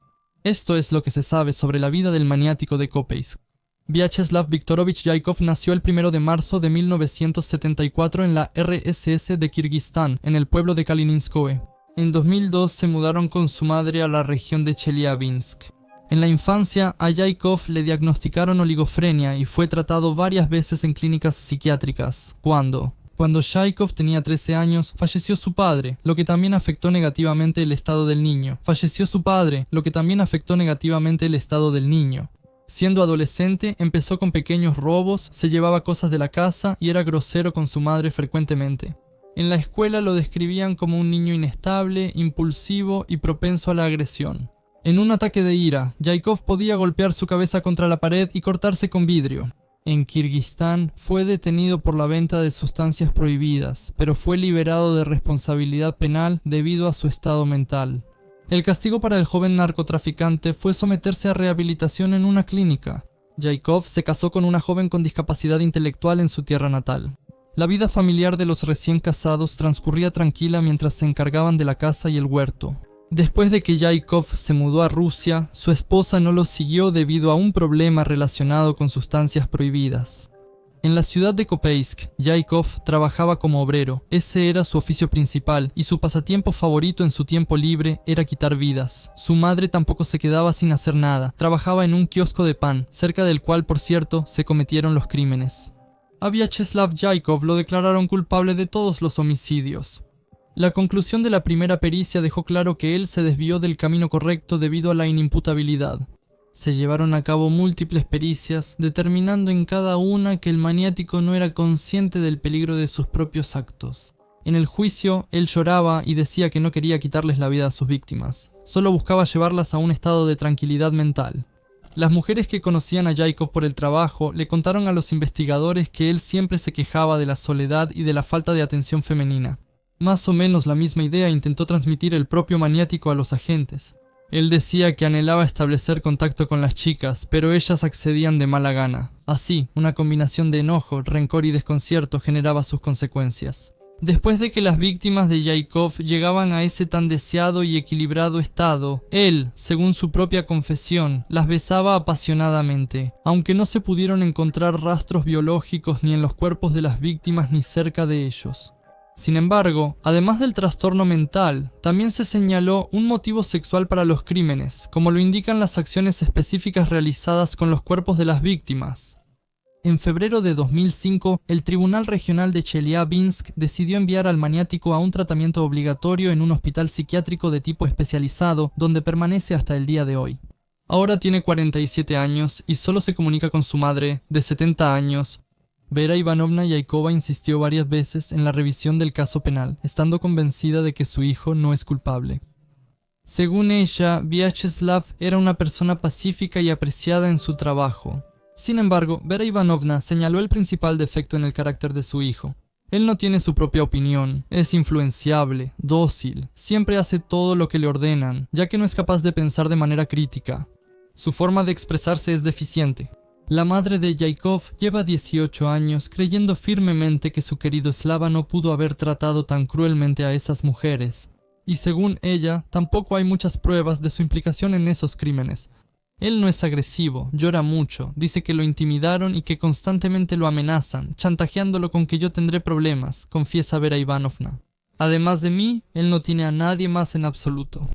Esto es lo que se sabe sobre la vida del maniático de Kopeisk. Vyacheslav Viktorovich Yaikov nació el 1 de marzo de 1974 en la RSS de Kirguistán, en el pueblo de Kalininskoe. En 2002 se mudaron con su madre a la región de Chelyabinsk. En la infancia, a Yaikov le diagnosticaron oligofrenia y fue tratado varias veces en clínicas psiquiátricas. Cuando Cuando Jaikov tenía 13 años, falleció su padre, lo que también afectó negativamente el estado del niño. Siendo adolescente, empezó con pequeños robos, se llevaba cosas de la casa y era grosero con su madre frecuentemente. En la escuela lo describían como un niño inestable, impulsivo y propenso a la agresión. En un ataque de ira, Jaikov podía golpear su cabeza contra la pared y cortarse con vidrio. En Kirguistán fue detenido por la venta de sustancias prohibidas, pero fue liberado de responsabilidad penal debido a su estado mental. El castigo para el joven narcotraficante fue someterse a rehabilitación en una clínica. Jaikov se casó con una joven con discapacidad intelectual en su tierra natal. La vida familiar de los recién casados transcurría tranquila mientras se encargaban de la casa y el huerto. Después de que Jaikov se mudó a Rusia, su esposa no lo siguió debido a un problema relacionado con sustancias prohibidas. En la ciudad de Kopeisk, Jaikov trabajaba como obrero. Ese era su oficio principal y su pasatiempo favorito en su tiempo libre era quitar vidas. Su madre tampoco se quedaba sin hacer nada. Trabajaba en un kiosco de pan, cerca del cual, por cierto, se cometieron los crímenes. A Vyacheslav Jaikov lo declararon culpable de todos los homicidios. La conclusión de la primera pericia dejó claro que él se desvió del camino correcto debido a la inimputabilidad. Se llevaron a cabo múltiples pericias, determinando en cada una que el maniático no era consciente del peligro de sus propios actos. En el juicio, él lloraba y decía que no quería quitarles la vida a sus víctimas, solo buscaba llevarlas a un estado de tranquilidad mental. Las mujeres que conocían a Jaikov por el trabajo le contaron a los investigadores que él siempre se quejaba de la soledad y de la falta de atención femenina. Más o menos la misma idea intentó transmitir el propio maniático a los agentes. Él decía que anhelaba establecer contacto con las chicas, pero ellas accedían de mala gana. Así, una combinación de enojo, rencor y desconcierto generaba sus consecuencias. Después de que las víctimas de Jaikov llegaban a ese tan deseado y equilibrado estado, él, según su propia confesión, las besaba apasionadamente, aunque no se pudieron encontrar rastros biológicos ni en los cuerpos de las víctimas ni cerca de ellos. Sin embargo, además del trastorno mental, también se señaló un motivo sexual para los crímenes, como lo indican las acciones específicas realizadas con los cuerpos de las víctimas. En febrero de 2005, el Tribunal Regional de Chelyabinsk decidió enviar al maniático a un tratamiento obligatorio en un hospital psiquiátrico de tipo especializado, donde permanece hasta el día de hoy. Ahora tiene 47 años y solo se comunica con su madre, de 70 años. Vera Ivanovna Yaikova insistió varias veces en la revisión del caso penal, estando convencida de que su hijo no es culpable. Según ella, Vyacheslav era una persona pacífica y apreciada en su trabajo. Sin embargo, Vera Ivanovna señaló el principal defecto en el carácter de su hijo. Él no tiene su propia opinión, es influenciable, dócil, siempre hace todo lo que le ordenan, ya que no es capaz de pensar de manera crítica. Su forma de expresarse es deficiente. La madre de Jaikov lleva 18 años creyendo firmemente que su querido Slava no pudo haber tratado tan cruelmente a esas mujeres, y según ella, tampoco hay muchas pruebas de su implicación en esos crímenes. Él no es agresivo, llora mucho, dice que lo intimidaron y que constantemente lo amenazan, chantajeándolo con que yo tendré problemas, confiesa Vera Ivanovna. Además de mí, él no tiene a nadie más en absoluto.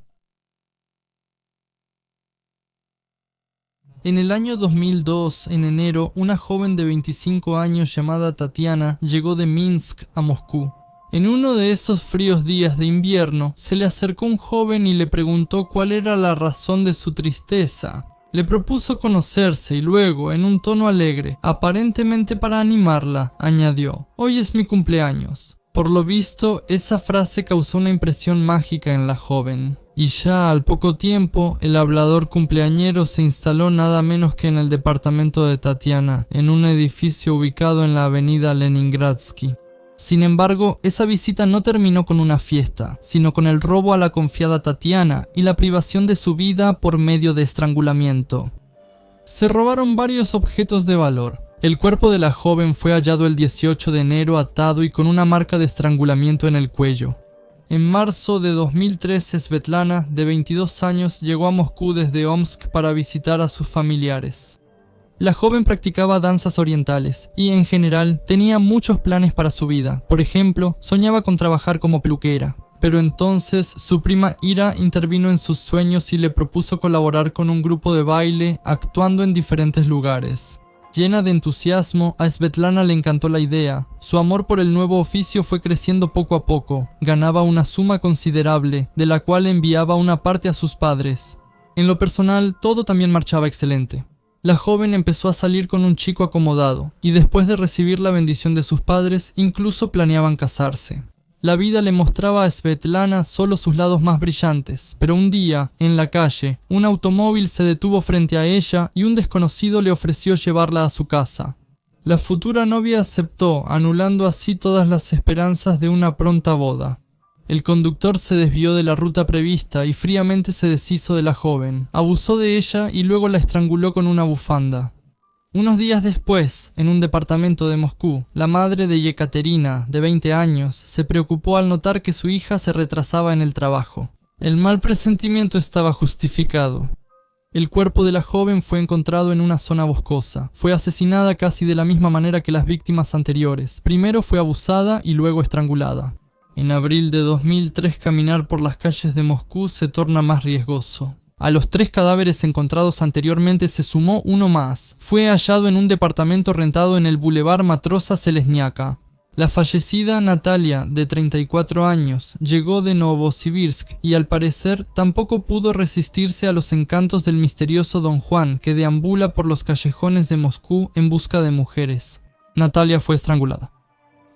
En el año 2002, en enero, una joven de 25 años llamada Tatiana llegó de Minsk a Moscú. En uno de esos fríos días de invierno, se le acercó un joven y le preguntó cuál era la razón de su tristeza. Le propuso conocerse y luego, en un tono alegre, aparentemente para animarla, añadió: «Hoy es mi cumpleaños». Por lo visto, esa frase causó una impresión mágica en la joven. Y ya al poco tiempo, el hablador cumpleañero se instaló nada menos que en el departamento de Tatiana, en un edificio ubicado en la avenida Leningradsky. Sin embargo, esa visita no terminó con una fiesta, sino con el robo a la confiada Tatiana y la privación de su vida por medio de estrangulamiento. Se robaron varios objetos de valor. El cuerpo de la joven fue hallado el 18 de enero atado y con una marca de estrangulamiento en el cuello. En marzo de 2013, Svetlana, de 22 años, llegó a Moscú desde Omsk para visitar a sus familiares. La joven practicaba danzas orientales y, en general, tenía muchos planes para su vida. Por ejemplo, soñaba con trabajar como peluquera. Pero entonces, su prima Ira intervino en sus sueños y le propuso colaborar con un grupo de baile, actuando en diferentes lugares. Llena de entusiasmo, a Svetlana le encantó la idea. Su amor por el nuevo oficio fue creciendo poco a poco. Ganaba una suma considerable, de la cual enviaba una parte a sus padres. En lo personal, todo también marchaba excelente. La joven empezó a salir con un chico acomodado, y después de recibir la bendición de sus padres, incluso planeaban casarse. La vida le mostraba a Svetlana solo sus lados más brillantes, pero un día, en la calle, un automóvil se detuvo frente a ella y un desconocido le ofreció llevarla a su casa. La futura novia aceptó, anulando así todas las esperanzas de una pronta boda. El conductor se desvió de la ruta prevista y fríamente se deshizo de la joven, abusó de ella y luego la estranguló con una bufanda. Unos días después, en un departamento de Moscú, la madre de Yekaterina, de 20 años, se preocupó al notar que su hija se retrasaba en el trabajo. El mal presentimiento estaba justificado. El cuerpo de la joven fue encontrado en una zona boscosa. Fue asesinada casi de la misma manera que las víctimas anteriores. Primero fue abusada y luego estrangulada. En abril de 2003, caminar por las calles de Moscú se torna más riesgoso. A los 3 cadáveres encontrados anteriormente se sumó uno más. Fue hallado en un departamento rentado en el Boulevard Matrosa Selesnyaka. La fallecida Natalia, de 34 años, llegó de Novosibirsk y al parecer tampoco pudo resistirse a los encantos del misterioso Don Juan que deambula por los callejones de Moscú en busca de mujeres. Natalia fue estrangulada.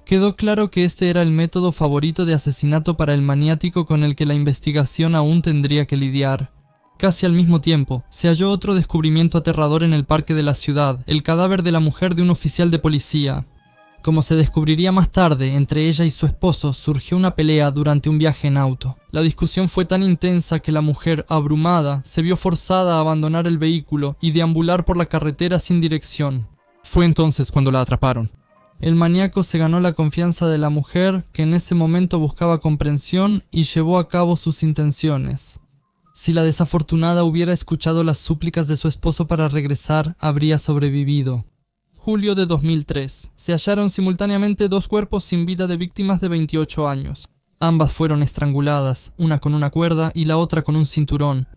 Quedó claro que este era el método favorito de asesinato para el maniático con el que la investigación aún tendría que lidiar. Casi al mismo tiempo, se halló otro descubrimiento aterrador en el parque de la ciudad, el cadáver de la mujer de un oficial de policía. Como se descubriría más tarde, entre ella y su esposo surgió una pelea durante un viaje en auto. La discusión fue tan intensa que la mujer, abrumada, se vio forzada a abandonar el vehículo y deambular por la carretera sin dirección. Fue entonces cuando la atraparon. El maníaco se ganó la confianza de la mujer, que en ese momento buscaba comprensión y llevó a cabo sus intenciones. Si la desafortunada hubiera escuchado las súplicas de su esposo para regresar, habría sobrevivido. Julio de 2003. Se hallaron simultáneamente 2 cuerpos sin vida de víctimas de 28 años. Ambas fueron estranguladas, una con una cuerda y la otra con un cinturón.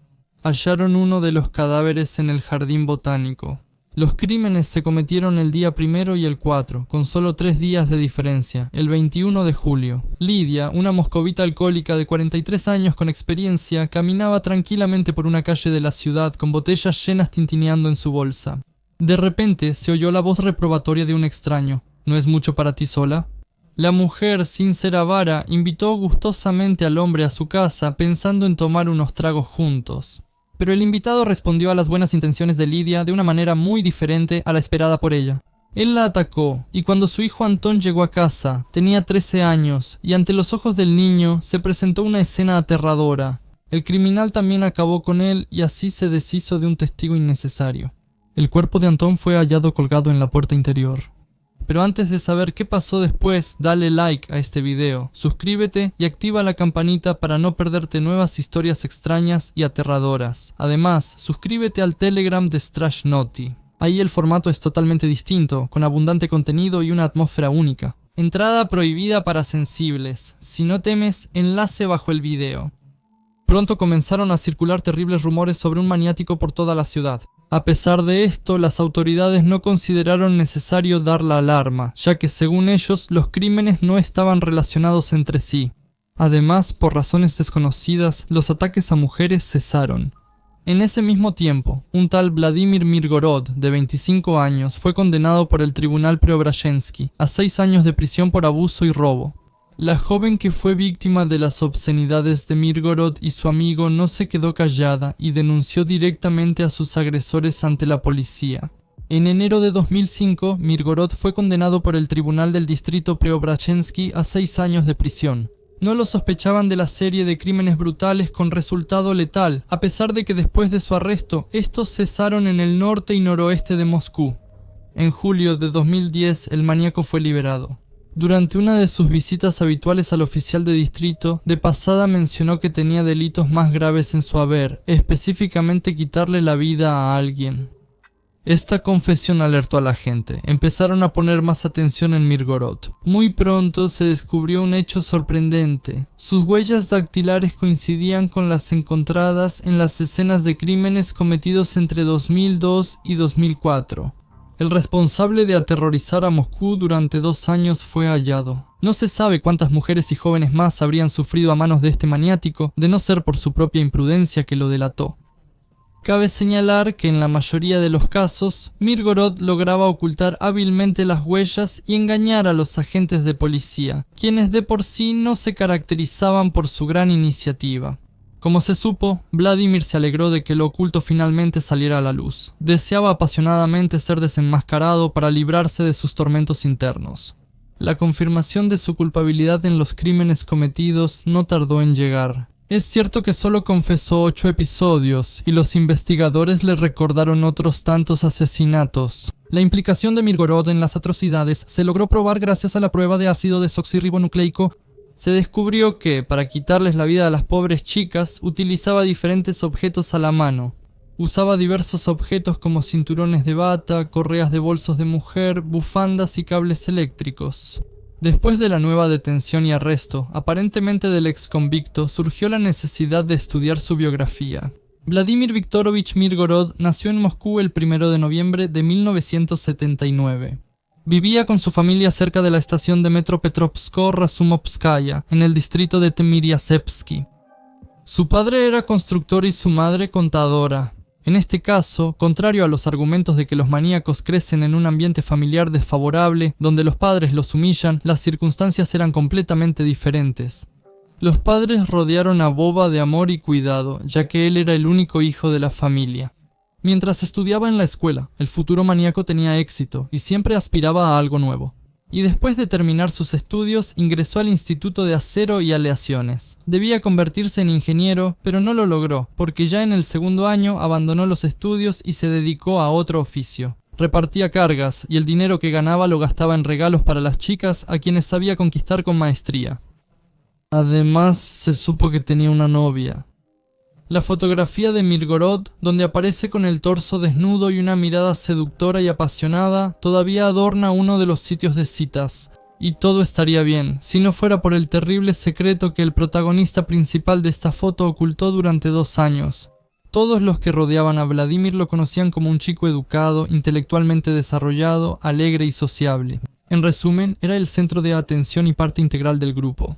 Hallaron uno de los cadáveres en el jardín botánico. Los crímenes se cometieron el día 1 y el 4, con solo 3 días de diferencia, el 21 de julio. Lidia, una moscovita alcohólica de 43 años con experiencia, caminaba tranquilamente por una calle de la ciudad con botellas llenas tintineando en su bolsa. De repente se oyó la voz reprobatoria de un extraño. ¿No es mucho para ti sola? La mujer, sin ser avara, invitó gustosamente al hombre a su casa pensando en tomar unos tragos juntos. Pero el invitado respondió a las buenas intenciones de Lidia de una manera muy diferente a la esperada por ella. Él la atacó, y cuando su hijo Antón llegó a casa, tenía 13 años, y ante los ojos del niño se presentó una escena aterradora. El criminal también acabó con él y así se deshizo de un testigo innecesario. El cuerpo de Antón fue hallado colgado en la puerta interior. Pero antes de saber qué pasó después, dale like a este video, suscríbete y activa la campanita para no perderte nuevas historias extrañas y aterradoras. Además, suscríbete al Telegram de Strash Naughty. Ahí el formato es totalmente distinto, con abundante contenido y una atmósfera única. Entrada prohibida para sensibles. Si no temes, enlace bajo el video. Pronto comenzaron a circular terribles rumores sobre un maniático por toda la ciudad. A pesar de esto, las autoridades no consideraron necesario dar la alarma, ya que según ellos los crímenes no estaban relacionados entre sí. Además, por razones desconocidas, los ataques a mujeres cesaron. En ese mismo tiempo, un tal Vladimir Mirgorod, de 25 años, fue condenado por el Tribunal Preobrazhensky a 6 años de prisión por abuso y robo. La joven que fue víctima de las obscenidades de Mirgorod y su amigo no se quedó callada y denunció directamente a sus agresores ante la policía. En enero de 2005, Mirgorod fue condenado por el Tribunal del Distrito Preobrazhensky a 6 años de prisión. No lo sospechaban de la serie de crímenes brutales con resultado letal, a pesar de que después de su arresto, estos cesaron en el norte y noroeste de Moscú. En julio de 2010, el maníaco fue liberado. Durante una de sus visitas habituales al oficial de distrito, de pasada mencionó que tenía delitos más graves en su haber, específicamente quitarle la vida a alguien. Esta confesión alertó a la gente. Empezaron a poner más atención en Mirgorod. Muy pronto se descubrió un hecho sorprendente. Sus huellas dactilares coincidían con las encontradas en las escenas de crímenes cometidos entre 2002 y 2004. El responsable de aterrorizar a Moscú durante 2 años fue hallado. No se sabe cuántas mujeres y jóvenes más habrían sufrido a manos de este maniático, de no ser por su propia imprudencia que lo delató. Cabe señalar que en la mayoría de los casos, Mirgorod lograba ocultar hábilmente las huellas y engañar a los agentes de policía, quienes de por sí no se caracterizaban por su gran iniciativa. Como se supo, Vladimir se alegró de que lo oculto finalmente saliera a la luz. Deseaba apasionadamente ser desenmascarado para librarse de sus tormentos internos. La confirmación de su culpabilidad en los crímenes cometidos no tardó en llegar. Es cierto que solo confesó 8 episodios y los investigadores le recordaron otros tantos asesinatos. La implicación de Mirgorod en las atrocidades se logró probar gracias a la prueba de ácido desoxirribonucleico. Se descubrió que, para quitarles la vida a las pobres chicas, utilizaba diferentes objetos a la mano. Usaba diversos objetos como cinturones de bata, correas de bolsos de mujer, bufandas y cables eléctricos. Después de la nueva detención y arresto, aparentemente del exconvicto, surgió la necesidad de estudiar su biografía. Vladimir Viktorovich Mirgorod nació en Moscú el 1 de noviembre de 1979. Vivía con su familia cerca de la estación de metro Petrovsko-Razumovskaya, en el distrito de Temiriasevsky. Su padre era constructor y su madre contadora. En este caso, contrario a los argumentos de que los maníacos crecen en un ambiente familiar desfavorable, donde los padres los humillan, las circunstancias eran completamente diferentes. Los padres rodearon a Boba de amor y cuidado, ya que él era el único hijo de la familia. Mientras estudiaba en la escuela, el futuro maníaco tenía éxito y siempre aspiraba a algo nuevo. Y después de terminar sus estudios, ingresó al Instituto de Acero y Aleaciones. Debía convertirse en ingeniero, pero no lo logró, porque ya en el segundo año abandonó los estudios y se dedicó a otro oficio. Repartía cargas, y el dinero que ganaba lo gastaba en regalos para las chicas a quienes sabía conquistar con maestría. Además, se supo que tenía una novia. La fotografía de Mirgorod, donde aparece con el torso desnudo y una mirada seductora y apasionada, todavía adorna uno de los sitios de citas. Y todo estaría bien, si no fuera por el terrible secreto que el protagonista principal de esta foto ocultó durante 2 años. Todos los que rodeaban a Vladimir lo conocían como un chico educado, intelectualmente desarrollado, alegre y sociable. En resumen, era el centro de atención y parte integral del grupo.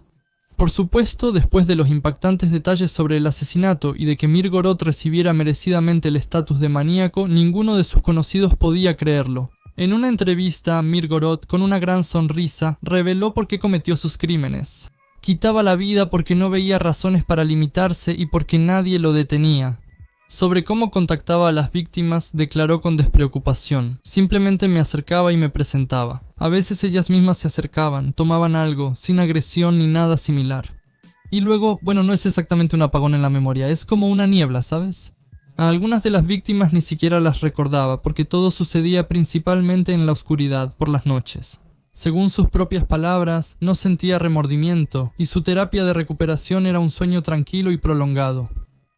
Por supuesto, después de los impactantes detalles sobre el asesinato y de que Mirgorod recibiera merecidamente el estatus de maníaco, ninguno de sus conocidos podía creerlo. En una entrevista, Mirgorod, con una gran sonrisa, reveló por qué cometió sus crímenes. Quitaba la vida porque no veía razones para limitarse y porque nadie lo detenía. Sobre cómo contactaba a las víctimas, declaró con despreocupación: simplemente me acercaba y me presentaba. A veces ellas mismas se acercaban, tomaban algo, sin agresión ni nada similar. Y luego, no es exactamente un apagón en la memoria, es como una niebla, ¿sabes? A algunas de las víctimas ni siquiera las recordaba, porque todo sucedía principalmente en la oscuridad, por las noches. Según sus propias palabras, no sentía remordimiento, y su terapia de recuperación era un sueño tranquilo y prolongado.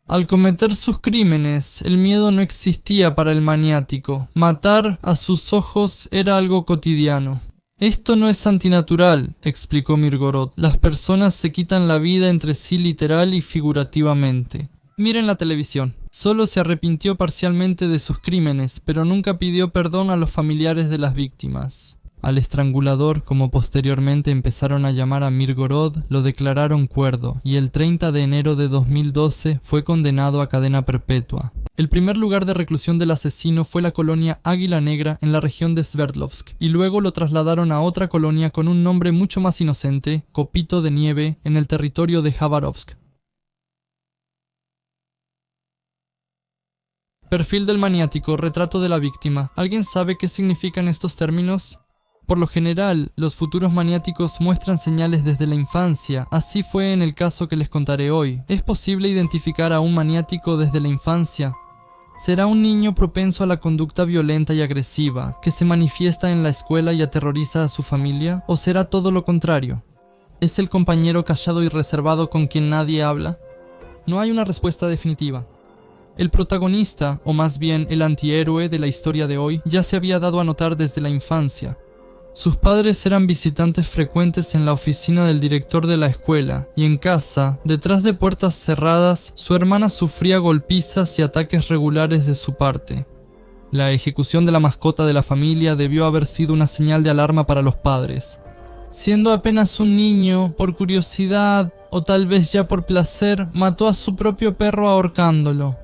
Al cometer sus crímenes, el miedo no existía para el maniático. Matar a sus ojos era algo cotidiano. Esto no es antinatural, explicó Mirgorod. Las personas se quitan la vida entre sí literal y figurativamente. Miren la televisión. Solo se arrepintió parcialmente de sus crímenes, pero nunca pidió perdón a los familiares de las víctimas. Al estrangulador, como posteriormente empezaron a llamar a Mirgorod, lo declararon cuerdo, y el 30 de enero de 2012 fue condenado a cadena perpetua. El primer lugar de reclusión del asesino fue la colonia Águila Negra en la región de Sverdlovsk, y luego lo trasladaron a otra colonia con un nombre mucho más inocente, Copito de Nieve, en el territorio de Jabarovsk. Perfil del maniático, retrato de la víctima. ¿Alguien sabe qué significan estos términos? Por lo general, los futuros maniáticos muestran señales desde la infancia. Así fue en el caso que les contaré hoy. ¿Es posible identificar a un maniático desde la infancia? ¿Será un niño propenso a la conducta violenta y agresiva, que se manifiesta en la escuela y aterroriza a su familia? ¿O será todo lo contrario? ¿Es el compañero callado y reservado con quien nadie habla? No hay una respuesta definitiva. El protagonista, o más bien el antihéroe de la historia de hoy, ya se había dado a notar desde la infancia. Sus padres eran visitantes frecuentes en la oficina del director de la escuela, y en casa, detrás de puertas cerradas, su hermana sufría golpizas y ataques regulares de su parte. La ejecución de la mascota de la familia debió haber sido una señal de alarma para los padres. Siendo apenas un niño, por curiosidad o tal vez ya por placer, mató a su propio perro ahorcándolo.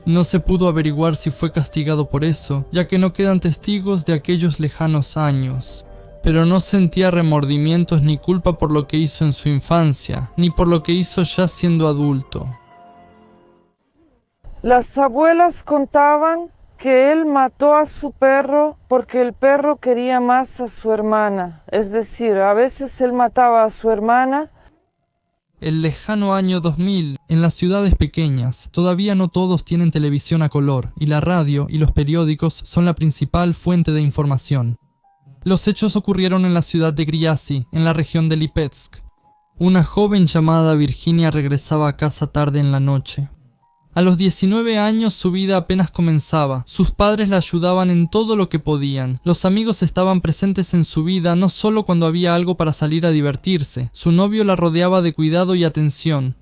No se pudo averiguar si fue castigado por eso, ya que no quedan testigos de aquellos lejanos años. Pero no sentía remordimientos ni culpa por lo que hizo en su infancia, ni por lo que hizo ya siendo adulto. Las abuelas contaban que él mató a su perro porque el perro quería más a su hermana. Es decir, a veces él mataba a su hermana. El lejano año 2000, en las ciudades pequeñas, todavía no todos tienen televisión a color, y la radio y los periódicos son la principal fuente de información. Los hechos ocurrieron en la ciudad de Griazi, en la región de Lipetsk. Una joven llamada Virginia regresaba a casa tarde en la noche. A los 19 años su vida apenas comenzaba, sus padres la ayudaban en todo lo que podían, los amigos estaban presentes en su vida no solo cuando había algo para salir a divertirse, su novio la rodeaba de cuidado y atención.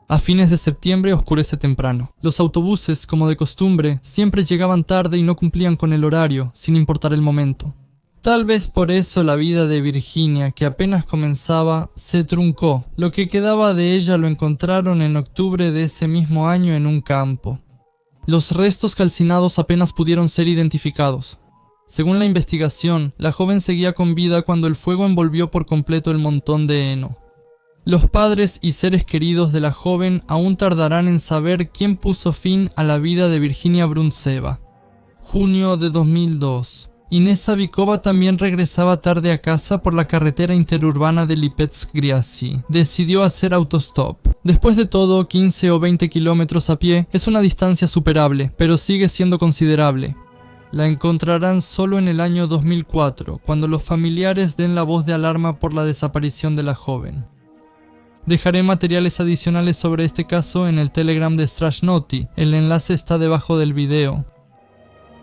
A fines de septiembre oscurece temprano. Los autobuses, como de costumbre, siempre llegaban tarde y no cumplían con el horario, sin importar el momento. Tal vez por eso la vida de Virginia, que apenas comenzaba, se truncó. Lo que quedaba de ella lo encontraron en octubre de ese mismo año en un campo. Los restos calcinados apenas pudieron ser identificados. Según la investigación, la joven seguía con vida cuando el fuego envolvió por completo el montón de heno. Los padres y seres queridos de la joven aún tardarán en saber quién puso fin a la vida de Virginia Bruntseva. Junio de 2002. Inés Savikova también regresaba tarde a casa por la carretera interurbana de Lipetsk-Griazi. Decidió hacer autostop. Después de todo, 15 o 20 kilómetros a pie es una distancia superable, pero sigue siendo considerable. La encontrarán solo en el año 2004, cuando los familiares den la voz de alarma por la desaparición de la joven. Dejaré materiales adicionales sobre este caso en el Telegram de Strashnoti, el enlace está debajo del video.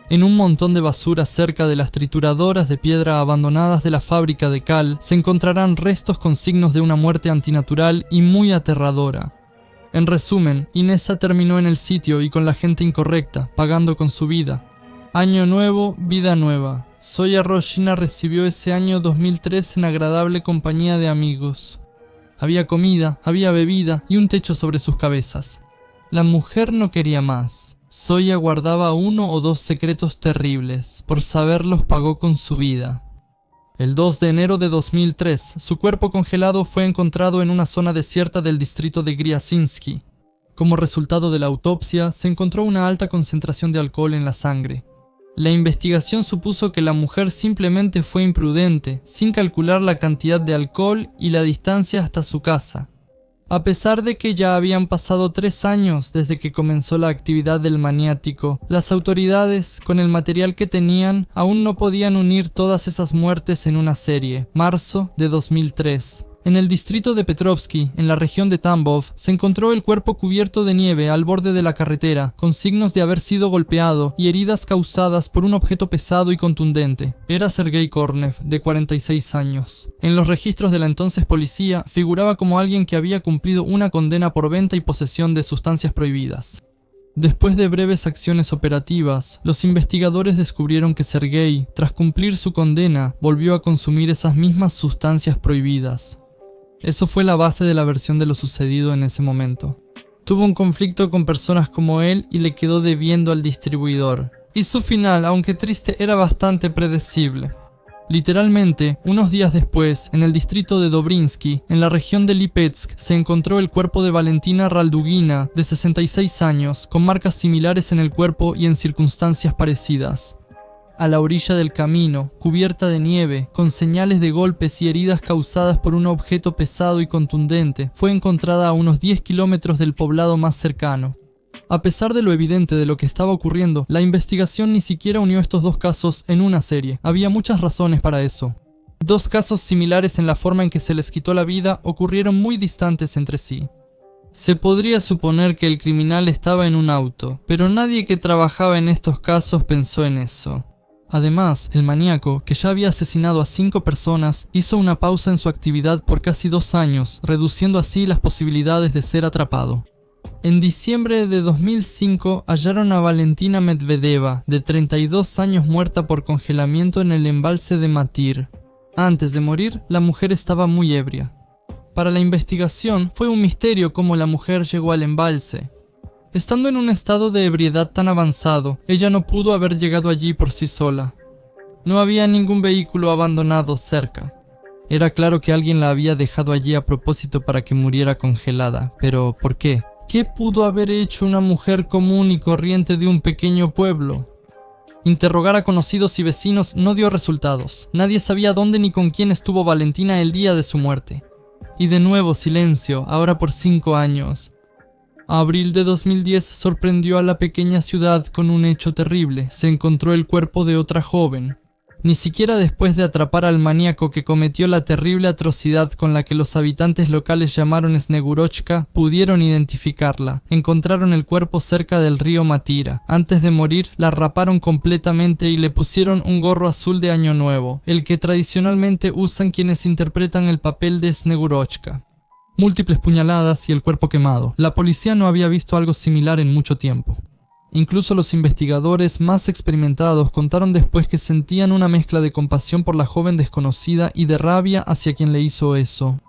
En un montón de basura cerca de las trituradoras de piedra abandonadas de la fábrica de cal, se encontrarán restos con signos de una muerte antinatural y muy aterradora. En resumen, Inesa terminó en el sitio y con la gente incorrecta, pagando con su vida. Año nuevo, vida nueva. Zoya Roshina recibió ese año 2003 en agradable compañía de amigos. Había comida, había bebida y un techo sobre sus cabezas. La mujer no quería más. Zoya guardaba 1 o 2 secretos terribles, por saberlos pagó con su vida. El 2 de enero de 2003, su cuerpo congelado fue encontrado en una zona desierta del distrito de Griazinski. Como resultado de la autopsia, se encontró una alta concentración de alcohol en la sangre. La investigación supuso que la mujer simplemente fue imprudente, sin calcular la cantidad de alcohol y la distancia hasta su casa. A pesar de que ya habían pasado 3 años desde que comenzó la actividad del maniático, las autoridades, con el material que tenían, aún no podían unir todas esas muertes en una serie. Marzo de 2003. En el distrito de Petrovsky, en la región de Tambov, se encontró el cuerpo cubierto de nieve al borde de la carretera, con signos de haber sido golpeado y heridas causadas por un objeto pesado y contundente. Era Sergei Kornev, de 46 años. En los registros de la entonces policía, figuraba como alguien que había cumplido una condena por venta y posesión de sustancias prohibidas. Después de breves acciones operativas, los investigadores descubrieron que Sergei, tras cumplir su condena, volvió a consumir esas mismas sustancias prohibidas. Eso fue la base de la versión de lo sucedido en ese momento. Tuvo un conflicto con personas como él y le quedó debiendo al distribuidor. Y su final, aunque triste, era bastante predecible. Literalmente, unos días después, en el distrito de Dobrinsky, en la región de Lipetsk, se encontró el cuerpo de Valentina Raldugina, de 66 años, con marcas similares en el cuerpo y en circunstancias parecidas. A la orilla del camino, cubierta de nieve, con señales de golpes y heridas causadas por un objeto pesado y contundente, fue encontrada a unos 10 kilómetros del poblado más cercano. A pesar de lo evidente de lo que estaba ocurriendo, la investigación ni siquiera unió estos dos casos en una serie. Había muchas razones para eso. 2 casos similares en la forma en que se les quitó la vida ocurrieron muy distantes entre sí. Se podría suponer que el criminal estaba en un auto, pero nadie que trabajaba en estos casos pensó en eso. Además, el maníaco, que ya había asesinado a 5 personas, hizo una pausa en su actividad por casi 2 años, reduciendo así las posibilidades de ser atrapado. En diciembre de 2005 hallaron a Valentina Medvedeva, de 32 años, muerta por congelamiento en el embalse de Matir. Antes de morir, la mujer estaba muy ebria. Para la investigación fue un misterio cómo la mujer llegó al embalse. Estando en un estado de ebriedad tan avanzado, ella no pudo haber llegado allí por sí sola. No había ningún vehículo abandonado cerca. Era claro que alguien la había dejado allí a propósito para que muriera congelada, pero ¿por qué? ¿Qué pudo haber hecho una mujer común y corriente de un pequeño pueblo? Interrogar a conocidos y vecinos no dio resultados. Nadie sabía dónde ni con quién estuvo Valentina el día de su muerte. Y de nuevo silencio, ahora por 5 años. Abril de 2010 sorprendió a la pequeña ciudad con un hecho terrible. Se encontró el cuerpo de otra joven. Ni siquiera después de atrapar al maníaco que cometió la terrible atrocidad con la que los habitantes locales llamaron Snegurochka, pudieron identificarla. Encontraron el cuerpo cerca del río Matira. Antes de morir, la raparon completamente y le pusieron un gorro azul de Año Nuevo, el que tradicionalmente usan quienes interpretan el papel de Snegurochka. Múltiples puñaladas y el cuerpo quemado. La policía no había visto algo similar en mucho tiempo. Incluso los investigadores más experimentados contaron después que sentían una mezcla de compasión por la joven desconocida y de rabia hacia quien le hizo eso.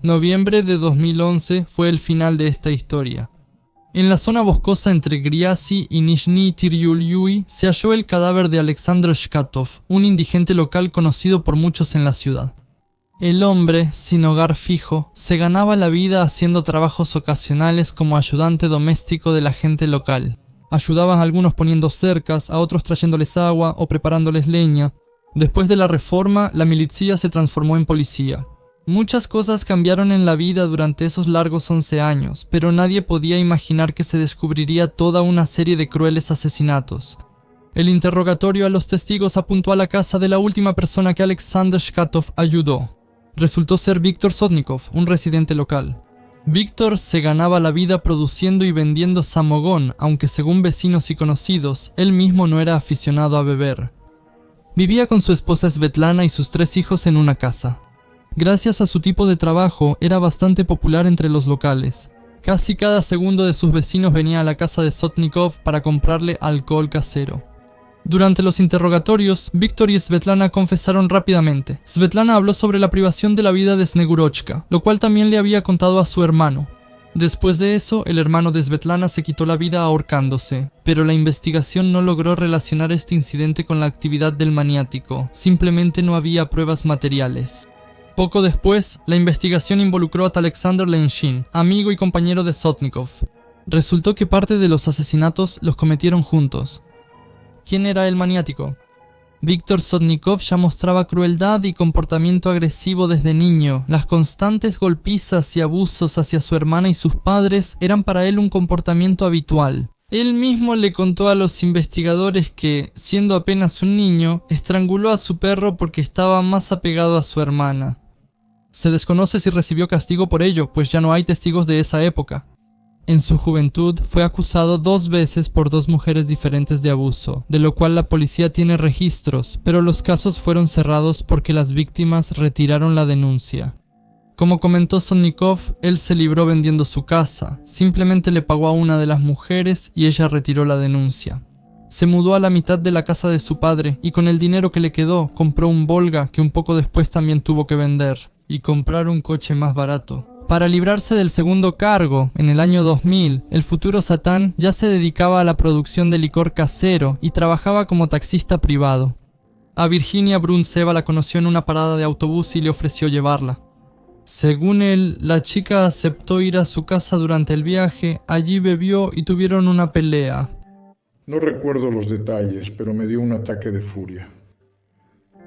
Noviembre de 2011 fue el final de esta historia. En la zona boscosa entre Griazi y Nizhny Tyryulyui se halló el cadáver de Alexander Shkatov, un indigente local conocido por muchos en la ciudad. El hombre, sin hogar fijo, se ganaba la vida haciendo trabajos ocasionales como ayudante doméstico de la gente local. Ayudaban a algunos poniendo cercas, a otros trayéndoles agua o preparándoles leña. Después de la reforma, la milicia se transformó en policía. Muchas cosas cambiaron en la vida durante esos largos 11 años, pero nadie podía imaginar que se descubriría toda una serie de crueles asesinatos. El interrogatorio a los testigos apuntó a la casa de la última persona que Alexander Shkatov ayudó. Resultó ser Viktor Sotnikov, un residente local. Víctor se ganaba la vida produciendo y vendiendo samogón, aunque según vecinos y conocidos, él mismo no era aficionado a beber. Vivía con su esposa Svetlana y sus 3 hijos en una casa. Gracias a su tipo de trabajo, era bastante popular entre los locales. Casi cada segundo de sus vecinos venía a la casa de Sotnikov para comprarle alcohol casero. Durante los interrogatorios, Víctor y Svetlana confesaron rápidamente. Svetlana habló sobre la privación de la vida de Snegurochka, lo cual también le había contado a su hermano. Después de eso, el hermano de Svetlana se quitó la vida ahorcándose, pero la investigación no logró relacionar este incidente con la actividad del maniático, simplemente no había pruebas materiales. Poco después, la investigación involucró a Alexander Lenshin, amigo y compañero de Sotnikov. Resultó que parte de los asesinatos los cometieron juntos. ¿Quién era el maniático? Viktor Sotnikov ya mostraba crueldad y comportamiento agresivo desde niño. Las constantes golpizas y abusos hacia su hermana y sus padres eran para él un comportamiento habitual. Él mismo le contó a los investigadores que, siendo apenas un niño, estranguló a su perro porque estaba más apegado a su hermana. Se desconoce si recibió castigo por ello, pues ya no hay testigos de esa época. En su juventud fue acusado 2 veces por 2 mujeres diferentes de abuso, de lo cual la policía tiene registros, pero los casos fueron cerrados porque las víctimas retiraron la denuncia. Como comentó Sotnikov, él se libró vendiendo su casa, simplemente le pagó a una de las mujeres y ella retiró la denuncia. Se mudó a la mitad de la casa de su padre y con el dinero que le quedó compró un Volga que un poco después también tuvo que vender y comprar un coche más barato. Para librarse del segundo cargo, en el año 2000, el futuro Satán ya se dedicaba a la producción de licor casero y trabajaba como taxista privado. A Virginia Brunseva la conoció en una parada de autobús y le ofreció llevarla. Según él, la chica aceptó ir a su casa durante el viaje, allí bebió y tuvieron una pelea. No recuerdo los detalles, pero me dio un ataque de furia.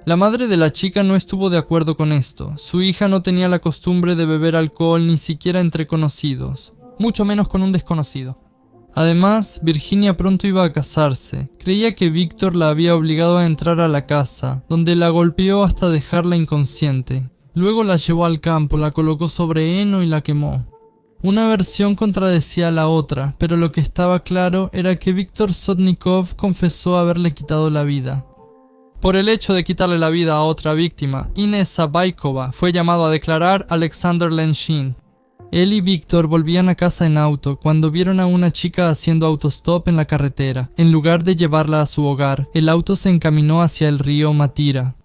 La madre de la chica no estuvo de acuerdo con esto. Su hija no tenía la costumbre de beber alcohol ni siquiera entre conocidos, mucho menos con un desconocido. Además, Virginia pronto iba a casarse. Creía que Víctor la había obligado a entrar a la casa, donde la golpeó hasta dejarla inconsciente. Luego la llevó al campo, la colocó sobre heno y la quemó. Una versión contradecía a la otra, pero lo que estaba claro era que Viktor Sotnikov confesó haberle quitado la vida. Por el hecho de quitarle la vida a otra víctima, Inés Sabaikova, fue llamado a declarar Alexander Lenshin. Él y Víctor volvían a casa en auto cuando vieron a una chica haciendo autostop en la carretera. En lugar de llevarla a su hogar, el auto se encaminó hacia el río Matira.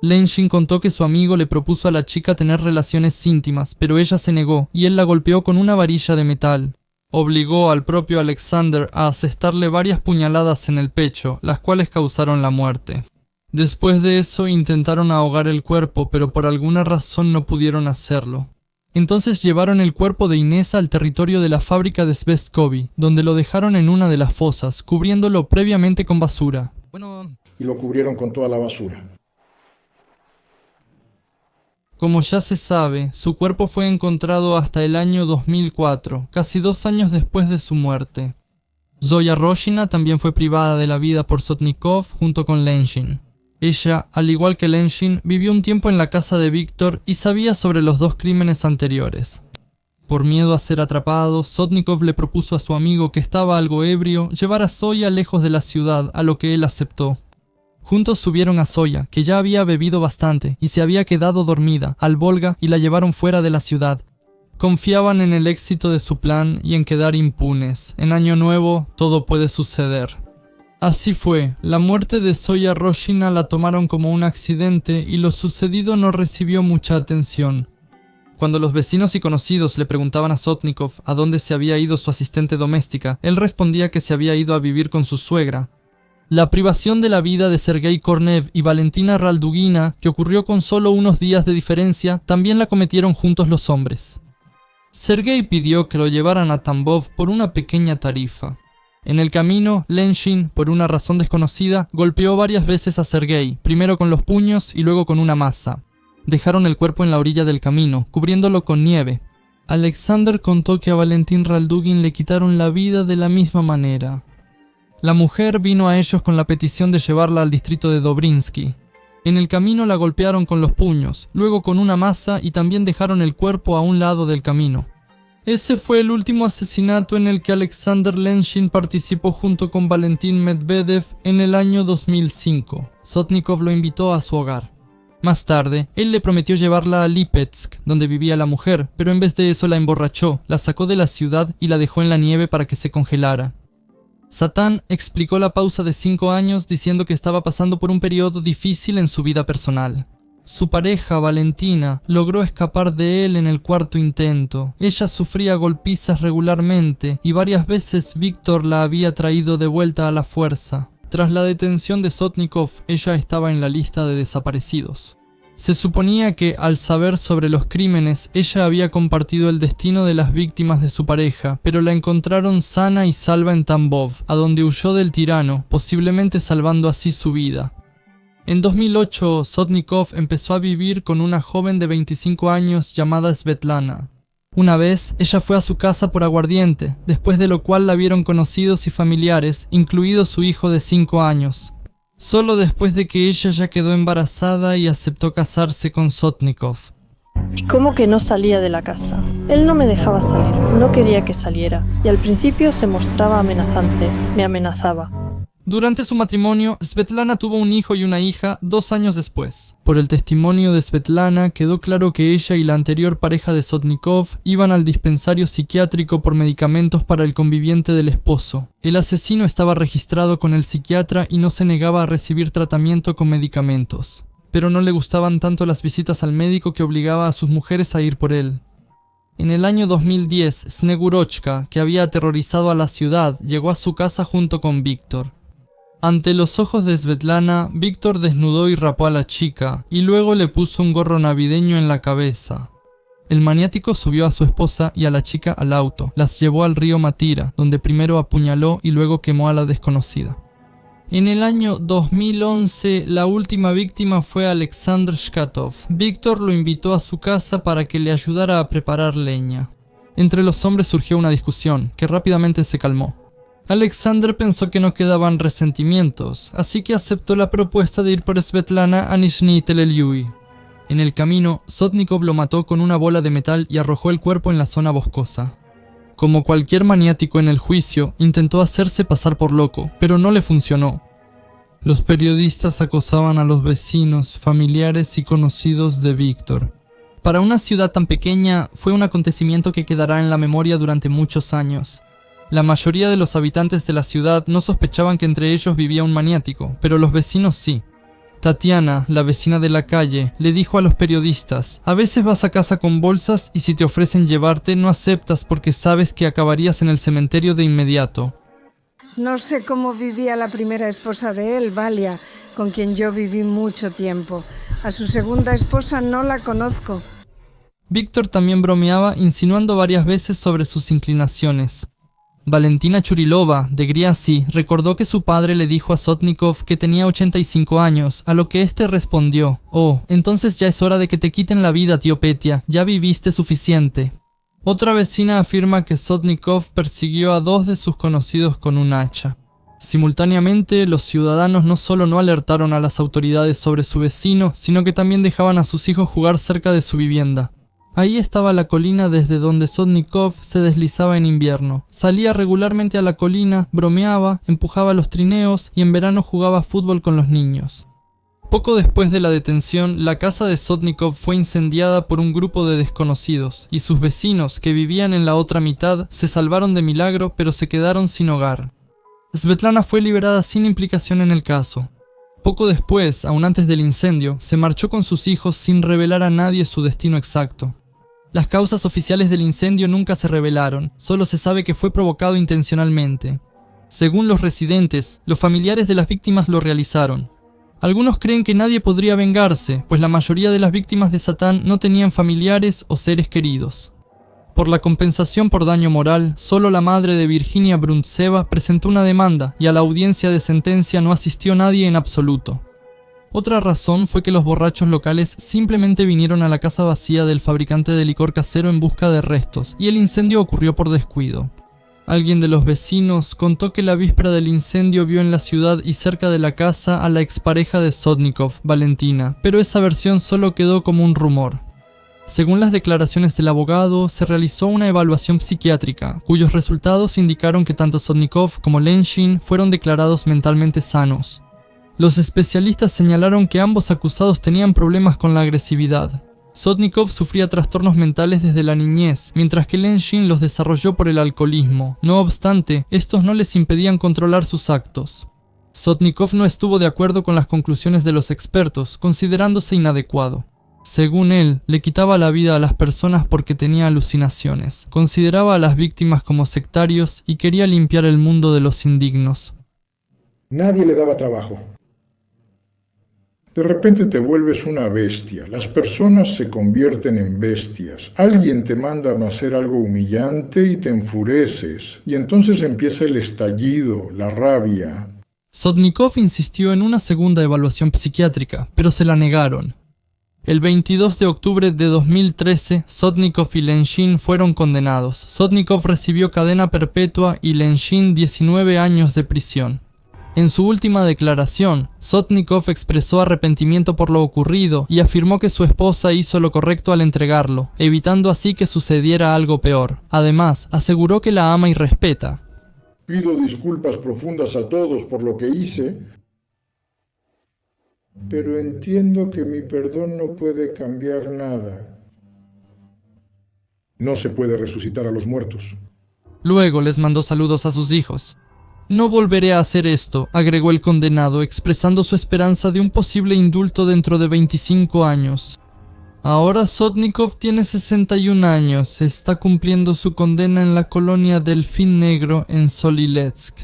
Lenshin contó que su amigo le propuso a la chica tener relaciones íntimas, pero ella se negó y él la golpeó con una varilla de metal. Obligó al propio Alexander a asestarle varias puñaladas en el pecho, las cuales causaron la muerte. Después de eso intentaron ahogar el cuerpo, pero por alguna razón no pudieron hacerlo. Entonces llevaron el cuerpo de Inés al territorio de la fábrica de Svestkovi, donde lo dejaron en una de las fosas, cubriéndolo previamente con basura. Y lo cubrieron con toda la basura. Como ya se sabe, su cuerpo fue encontrado hasta el año 2004, casi 2 años después de su muerte. Zoya Roshina también fue privada de la vida por Sotnikov junto con Lenshin. Ella, al igual que Lenshin, vivió un tiempo en la casa de Víctor y sabía sobre los 2 crímenes anteriores. Por miedo a ser atrapado, Sotnikov le propuso a su amigo, que estaba algo ebrio, llevar a Zoya lejos de la ciudad, a lo que él aceptó. Juntos subieron a Zoya, que ya había bebido bastante y se había quedado dormida, al Volga y la llevaron fuera de la ciudad. Confiaban en el éxito de su plan y en quedar impunes. En Año Nuevo, todo puede suceder. Así fue, la muerte de Zoya Roshina la tomaron como un accidente y lo sucedido no recibió mucha atención. Cuando los vecinos y conocidos le preguntaban a Sotnikov a dónde se había ido su asistente doméstica, él respondía que se había ido a vivir con su suegra. La privación de la vida de Sergei Kornev y Valentina Raldugina, que ocurrió con solo unos días de diferencia, también la cometieron juntos los hombres. Sergei pidió que lo llevaran a Tambov por una pequeña tarifa. En el camino, Lenshin, por una razón desconocida, golpeó varias veces a Sergei, primero con los puños y luego con una maza. Dejaron el cuerpo en la orilla del camino, cubriéndolo con nieve. Alexander contó que a Valentin Raldugin le quitaron la vida de la misma manera. La mujer vino a ellos con la petición de llevarla al distrito de Dobrinsky. En el camino la golpearon con los puños, luego con una maza y también dejaron el cuerpo a un lado del camino. Ese fue el último asesinato en el que Alexander Lenshin participó junto con Valentin Medvedev en el año 2005. Sotnikov lo invitó a su hogar. Más tarde, él le prometió llevarla a Lipetsk, donde vivía la mujer, pero en vez de eso la emborrachó, la sacó de la ciudad y la dejó en la nieve para que se congelara. Satán explicó la pausa de 5 años diciendo que estaba pasando por un periodo difícil en su vida personal. Su pareja, Valentina, logró escapar de él en el 4º intento. Ella sufría golpizas regularmente y varias veces Víctor la había traído de vuelta a la fuerza. Tras la detención de Sotnikov, ella estaba en la lista de desaparecidos. Se suponía que, al saber sobre los crímenes, ella había compartido el destino de las víctimas de su pareja, pero la encontraron sana y salva en Tambov, a donde huyó del tirano, posiblemente salvando así su vida. En 2008, Sotnikov empezó a vivir con una joven de 25 años llamada Svetlana. Una vez, ella fue a su casa por aguardiente, después de lo cual la vieron conocidos y familiares, incluido su hijo de 5 años. Solo después de que ella ya quedó embarazada y aceptó casarse con Sotnikov. ¿Y cómo que no salía de la casa? Él no me dejaba salir, no quería que saliera, y al principio se mostraba amenazante, me amenazaba. Durante su matrimonio, Svetlana tuvo un hijo y una hija 2 años después. Por el testimonio de Svetlana, quedó claro que ella y la anterior pareja de Sotnikov iban al dispensario psiquiátrico por medicamentos para el conviviente del esposo. El asesino estaba registrado con el psiquiatra y no se negaba a recibir tratamiento con medicamentos. Pero no le gustaban tanto las visitas al médico que obligaba a sus mujeres a ir por él. En el año 2010, Snegurochka, que había aterrorizado a la ciudad, llegó a su casa junto con Víctor. Ante los ojos de Svetlana, Víctor desnudó y rapó a la chica, y luego le puso un gorro navideño en la cabeza. El maniático subió a su esposa y a la chica al auto, las llevó al río Matira, donde primero apuñaló y luego quemó a la desconocida. En el año 2011, la última víctima fue Alexander Shkatov. Víctor lo invitó a su casa para que le ayudara a preparar leña. Entre los hombres surgió una discusión, que rápidamente se calmó. Alexander pensó que no quedaban resentimientos, así que aceptó la propuesta de ir por Svetlana a Nizhny Teleliui. En el camino, Sotnikov lo mató con una bola de metal y arrojó el cuerpo en la zona boscosa. Como cualquier maniático en el juicio, intentó hacerse pasar por loco, pero no le funcionó. Los periodistas acosaban a los vecinos, familiares y conocidos de Víctor. Para una ciudad tan pequeña, fue un acontecimiento que quedará en la memoria durante muchos años. La mayoría de los habitantes de la ciudad no sospechaban que entre ellos vivía un maniático, pero los vecinos sí. Tatiana, la vecina de la calle, le dijo a los periodistas: a veces vas a casa con bolsas y si te ofrecen llevarte no aceptas porque sabes que acabarías en el cementerio de inmediato. No sé cómo vivía la primera esposa de él, Valia, con quien yo viví mucho tiempo. A su segunda esposa no la conozco. Víctor también bromeaba, insinuando varias veces sobre sus inclinaciones. Valentina Churilova, de Griazi, recordó que su padre le dijo a Sotnikov que tenía 85 años, a lo que éste respondió: «Oh, entonces ya es hora de que te quiten la vida, tío Petya, ya viviste suficiente». Otra vecina afirma que Sotnikov persiguió a 2 de sus conocidos con un hacha. Simultáneamente, los ciudadanos no solo no alertaron a las autoridades sobre su vecino, sino que también dejaban a sus hijos jugar cerca de su vivienda. Ahí estaba la colina desde donde Sotnikov se deslizaba en invierno. Salía regularmente a la colina, bromeaba, empujaba los trineos y en verano jugaba fútbol con los niños. Poco después de la detención, la casa de Sotnikov fue incendiada por un grupo de desconocidos, y sus vecinos, que vivían en la otra mitad, se salvaron de milagro, pero se quedaron sin hogar. Svetlana fue liberada sin implicación en el caso. Poco después, aún antes del incendio, se marchó con sus hijos sin revelar a nadie su destino exacto. Las causas oficiales del incendio nunca se revelaron, solo se sabe que fue provocado intencionalmente. Según los residentes, los familiares de las víctimas lo realizaron. Algunos creen que nadie podría vengarse, pues la mayoría de las víctimas de Satán no tenían familiares o seres queridos. Por la compensación por daño moral, solo la madre de Virginia Bruntseva presentó una demanda y a la audiencia de sentencia no asistió nadie en absoluto. Otra razón fue que los borrachos locales simplemente vinieron a la casa vacía del fabricante de licor casero en busca de restos, y el incendio ocurrió por descuido. Alguien de los vecinos contó que la víspera del incendio vio en la ciudad y cerca de la casa a la expareja de Sotnikov, Valentina, pero esa versión solo quedó como un rumor. Según las declaraciones del abogado, se realizó una evaluación psiquiátrica, cuyos resultados indicaron que tanto Sotnikov como Lenshin fueron declarados mentalmente sanos. Los especialistas señalaron que ambos acusados tenían problemas con la agresividad. Sotnikov sufría trastornos mentales desde la niñez, mientras que Lenshin los desarrolló por el alcoholismo. No obstante, estos no les impedían controlar sus actos. Sotnikov no estuvo de acuerdo con las conclusiones de los expertos, considerándose inadecuado. Según él, le quitaba la vida a las personas porque tenía alucinaciones, consideraba a las víctimas como sectarios y quería limpiar el mundo de los indignos. Nadie le daba trabajo. De repente te vuelves una bestia, las personas se convierten en bestias, alguien te manda a hacer algo humillante y te enfureces, y entonces empieza el estallido, la rabia. Sotnikov insistió en una segunda evaluación psiquiátrica, pero se la negaron. El 22 de octubre de 2013, Sotnikov y Lenshin fueron condenados. Sotnikov recibió cadena perpetua y Lenshin 19 años de prisión. En su última declaración, Sotnikov expresó arrepentimiento por lo ocurrido y afirmó que su esposa hizo lo correcto al entregarlo, evitando así que sucediera algo peor. Además, aseguró que la ama y respeta. Pido disculpas profundas a todos por lo que hice, pero entiendo que mi perdón no puede cambiar nada. No se puede resucitar a los muertos. Luego les mandó saludos a sus hijos. «No volveré a hacer esto», agregó el condenado, expresando su esperanza de un posible indulto dentro de 25 años. Ahora Sotnikov tiene 61 años, está cumpliendo su condena en la colonia Delfín Negro en Soliletsk.